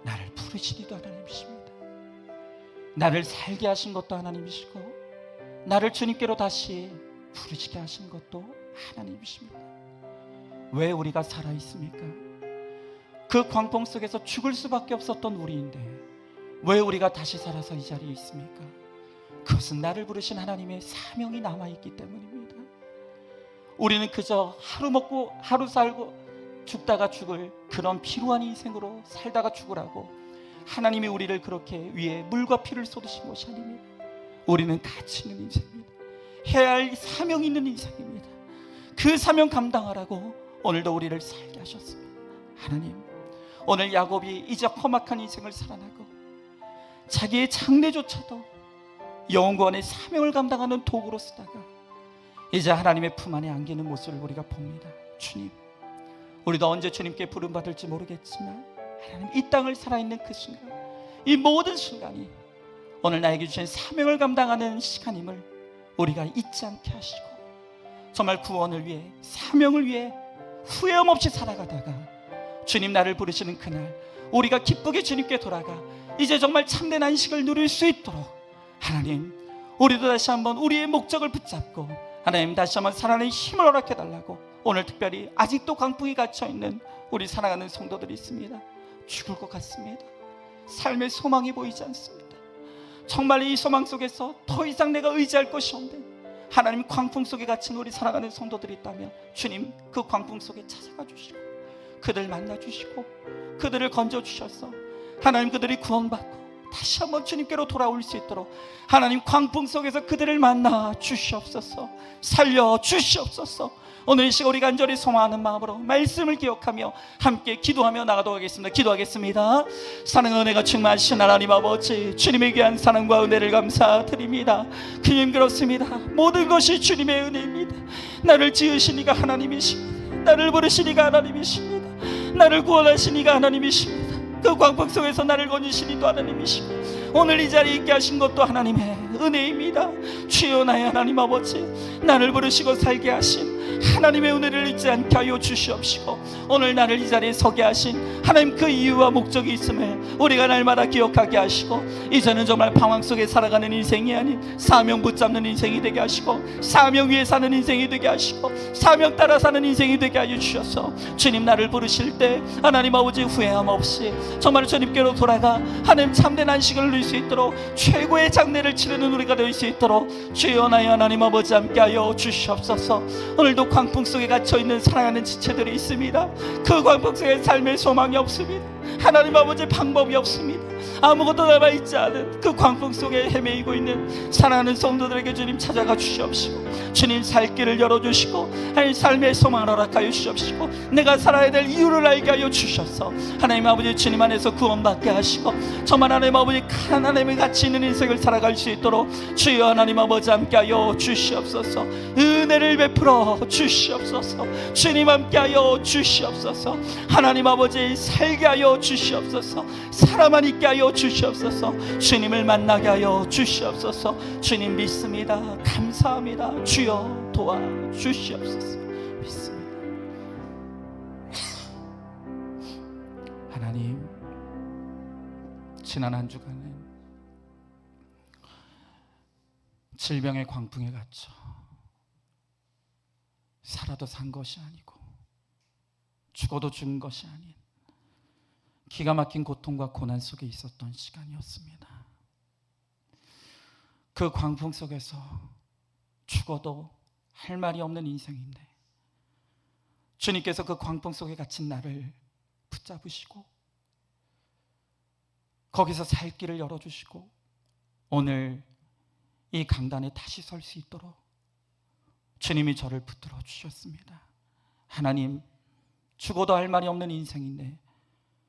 나를 부르신 이도 하나님이십니다. 나를 살게 하신 것도 하나님이시고 나를 주님께로 다시 부르시게 하신 것도 하나님이십니다. 왜 우리가 살아있습니까? 그 광풍 속에서 죽을 수밖에 없었던 우리인데 왜 우리가 다시 살아서 이 자리에 있습니까? 그것은 나를 부르신 하나님의 사명이 남아있기 때문입니다. 우리는 그저 하루 먹고 하루 살고 죽다가 죽을 그런 피로한 인생으로 살다가 죽으라고 하나님이 우리를 그렇게 위에 물과 피를 쏟으신 것이 아닙니다. 우리는 가치 있는 인생입니다. 해야 할 사명이 있는 인생입니다. 그 사명 감당하라고 오늘도 우리를 살게 하셨습니다. 하나님, 오늘 야곱이 이제 험악한 인생을 살아나고 자기의 장래조차도 영원의 사명을 감당하는 도구로 쓰다가 이제 하나님의 품 안에 안기는 모습을 우리가 봅니다. 주님, 우리도 언제 주님께 부름받을지 모르겠지만 하나님, 이 땅을 살아있는 그 순간, 이 모든 순간이 오늘 나에게 주신 사명을 감당하는 시간임을 우리가 잊지 않게 하시고 정말 구원을 위해, 사명을 위해 후회함 없이 살아가다가 주님 나를 부르시는 그날 우리가 기쁘게 주님께 돌아가 이제 정말 참된 안식을 누릴 수 있도록 하나님, 우리도 다시 한번 우리의 목적을 붙잡고 하나님 다시 한번 살아내는 힘을 허락해달라고, 오늘 특별히 아직도 광풍이 갇혀있는 우리 사랑하는 성도들이 있습니다. 죽을 것 같습니다. 삶의 소망이 보이지 않습니다. 정말 이 소망 속에서 더 이상 내가 의지할 것이 없는 하나님, 광풍 속에 갇힌 우리 사랑하는 성도들이 있다면 주님, 그 광풍 속에 찾아가 주시고 그들 만나 주시고 그들을 건져 주셔서 하나님, 그들이 구원받고 다시 한번 주님께로 돌아올 수 있도록 하나님, 광풍 속에서 그들을 만나 주시옵소서. 살려 주시옵소서. 오늘 이 시간 우리 간절히 소망하는 마음으로 말씀을 기억하며 함께 기도하며 나가도록 하겠습니다. 기도하겠습니다. 사랑과 은혜가 충만하신 하나님 아버지, 주님의 귀한 사랑과 은혜를 감사드립니다. 주님, 그렇습니다. 모든 것이 주님의 은혜입니다. 나를 지으신 이가 하나님이십니다. 나를 부르신 이가 하나님이십니다. 나를 구원하신 이가 하나님이십니다. 그 광풍 속에서 나를 건지신 이도 하나님이십니다. 오늘 이 자리에 있게 하신 것도 하나님의 은혜입니다. 주여, 나의 하나님 아버지, 나를 부르시고 살게 하신 하나님의 은혜를 잊지 않게 하여 주시옵시고, 오늘 나를 이 자리에 서게 하신 하나님, 그 이유와 목적이 있음을 우리가 날마다 기억하게 하시고, 이제는 정말 방황 속에 살아가는 인생이 아닌 사명 붙잡는 인생이 되게 하시고, 사명 위에 사는 인생이 되게 하시고, 사명 따라 사는 인생이 되게 하여 주셔서 주님, 나를 부르실 때 하나님 아버지 후회함 없이 정말 주님께로 돌아가 하나님 참된 안식을 누릴 수 있도록 최고의 장례를 치르는 우리가 될 수 있도록 주여, 나의 하나님 아버지 함께하여 주시옵소서. 오늘도 광풍 속에 갇혀있는 사랑하는 지체들이 있습니다. 그 광풍 속에 삶의 소망이 없습니다. 하나님 아버지, 방법이 없습니다. 아무것도 남아있지 않은 그 광풍 속에 헤매이고 있는 사랑하는 성도들에게 주님 찾아가 주시옵시고, 주님 살 길을 열어주시고 하나님 삶의 소망을 허락하여 주시옵시고, 내가 살아야 될 이유를 알게 하여 주셔서 하나님 아버지, 주님 안에서 구원받게 하시고 정말 하나님 아버지, 하나님의 가치 있는 인생을 살아갈 수 있도록 주여 하나님 아버지 함께하여 주시옵소서. 은혜를 베풀어 주시옵소서. 주님 함께하여 주시옵소서. 하나님 아버지, 살게 하여 주시옵소서. 살아만 있게 하여 주시옵소서. 주님을 만나게 하여 주시옵소서. 주님 믿습니다. 감사합니다. 주여 도와주시옵소서. 믿습니다. 하나님, 지난 한 주간은 질병의 광풍에 갇혀 살아도 산 것이 아니고 죽어도 죽은 것이 아닌 기가 막힌 고통과 고난 속에 있었던 시간이었습니다. 그 광풍 속에서 죽어도 할 말이 없는 인생인데 주님께서 그 광풍 속에 갇힌 나를 붙잡으시고 거기서 살 길을 열어주시고 오늘 이 강단에 다시 설 수 있도록 주님이 저를 붙들어 주셨습니다. 하나님, 죽어도 할 말이 없는 인생인데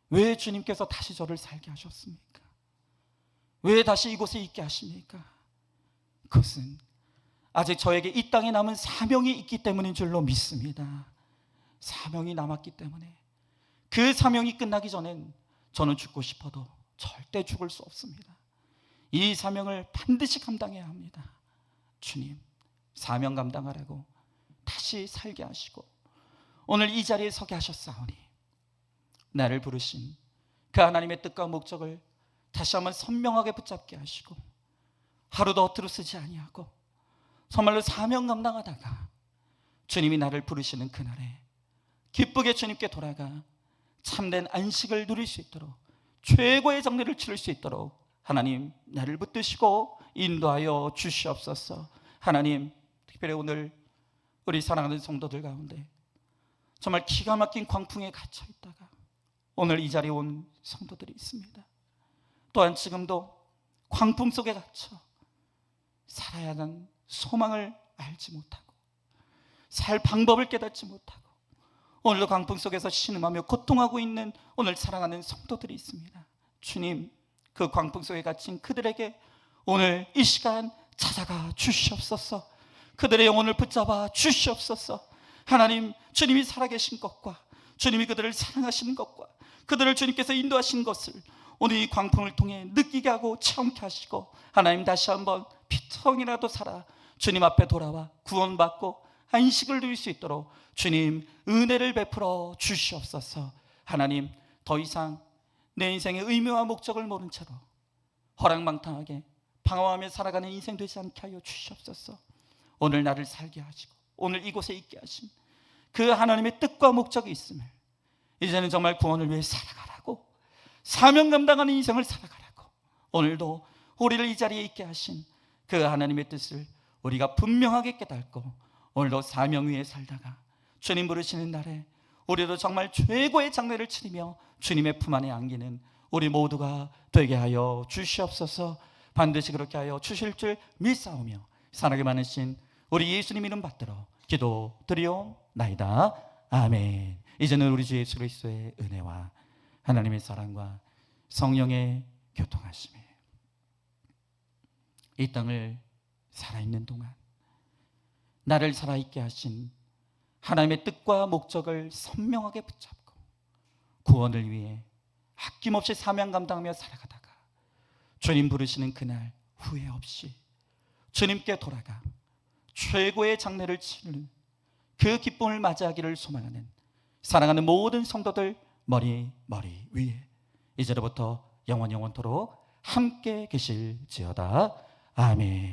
왜 주님께서 다시 저를 살게 하셨습니까? 왜 다시 이곳에 있게 하십니까? 그것은 아직 저에게 이 땅에 남은 사명이 있기 때문인 줄로 믿습니다. 사명이 남았기 때문에 그 사명이 끝나기 전엔 저는 죽고 싶어도 절대 죽을 수 없습니다. 이 사명을 반드시 감당해야 합니다. 주님, 사명 감당하라고 다시 살게 하시고 오늘 이 자리에 서게 하셨사오니 나를 부르신 그 하나님의 뜻과 목적을 다시 한번 선명하게 붙잡게 하시고 하루도 허투루 쓰지 아니하고 정말로 사명 감당하다가 주님이 나를 부르시는 그날에 기쁘게 주님께 돌아가 참된 안식을 누릴 수 있도록 최고의 장례를 치를 수 있도록 하나님, 나를 붙드시고 인도하여 주시옵소서. 하나님, 특별히 오늘 우리 사랑하는 성도들 가운데 정말 기가 막힌 광풍에 갇혀 있다가 오늘 이 자리에 온 성도들이 있습니다. 또한 지금도 광풍 속에 갇혀 살아야 하는 소망을 알지 못하고 살 방법을 깨닫지 못하고 오늘도 광풍 속에서 신음하며 고통하고 있는 오늘 사랑하는 성도들이 있습니다. 주님, 그 광풍 속에 갇힌 그들에게 오늘 이 시간 찾아가 주시옵소서. 그들의 영혼을 붙잡아 주시옵소서. 하나님, 주님이 살아계신 것과 주님이 그들을 사랑하시는 것과 그들을 주님께서 인도하신 것을 오늘 이 광풍을 통해 느끼게 하고 체험케 하시고 하나님, 다시 한번 피통이라도 살아 주님 앞에 돌아와 구원받고 안식을 누릴 수 있도록 주님 은혜를 베풀어 주시옵소서. 하나님, 더 이상 내 인생의 의미와 목적을 모른 채로 허랑방탕하게 방황하며 살아가는 인생 되지 않게 하여 주시옵소서. 오늘 나를 살게 하시고 오늘 이곳에 있게 하신 그 하나님의 뜻과 목적이 있음을 이제는 정말 구원을 위해 살아가라고, 사명 감당하는 인생을 살아가라고, 오늘도 우리를 이 자리에 있게 하신 그 하나님의 뜻을 우리가 분명하게 깨닫고 오늘도 사명 위에 살다가 주님 부르시는 날에 우리도 정말 최고의 장례를 치르며 주님의 품 안에 안기는 우리 모두가 되게 하여 주시옵소서. 반드시 그렇게 하여 주실 줄 믿사오며 사랑이 많으신 우리 예수님 이름 받들어 기도드리옵나이다. 아멘. 이제는 우리 주 예수 그리스도의 은혜와 하나님의 사랑과 성령의 교통하심이 이 땅을 살아있는 동안 나를 살아있게 하신 하나님의 뜻과 목적을 선명하게 붙잡고 구원을 위해 아낌없이 사명 감당하며 살아가다가 주님 부르시는 그날 후회 없이 주님께 돌아가 최고의 장례를 치르는 그 기쁨을 맞이하기를 소망하는 사랑하는 모든 성도들 머리 위에 이제로부터 영원토록 함께 계실지어다. 아멘.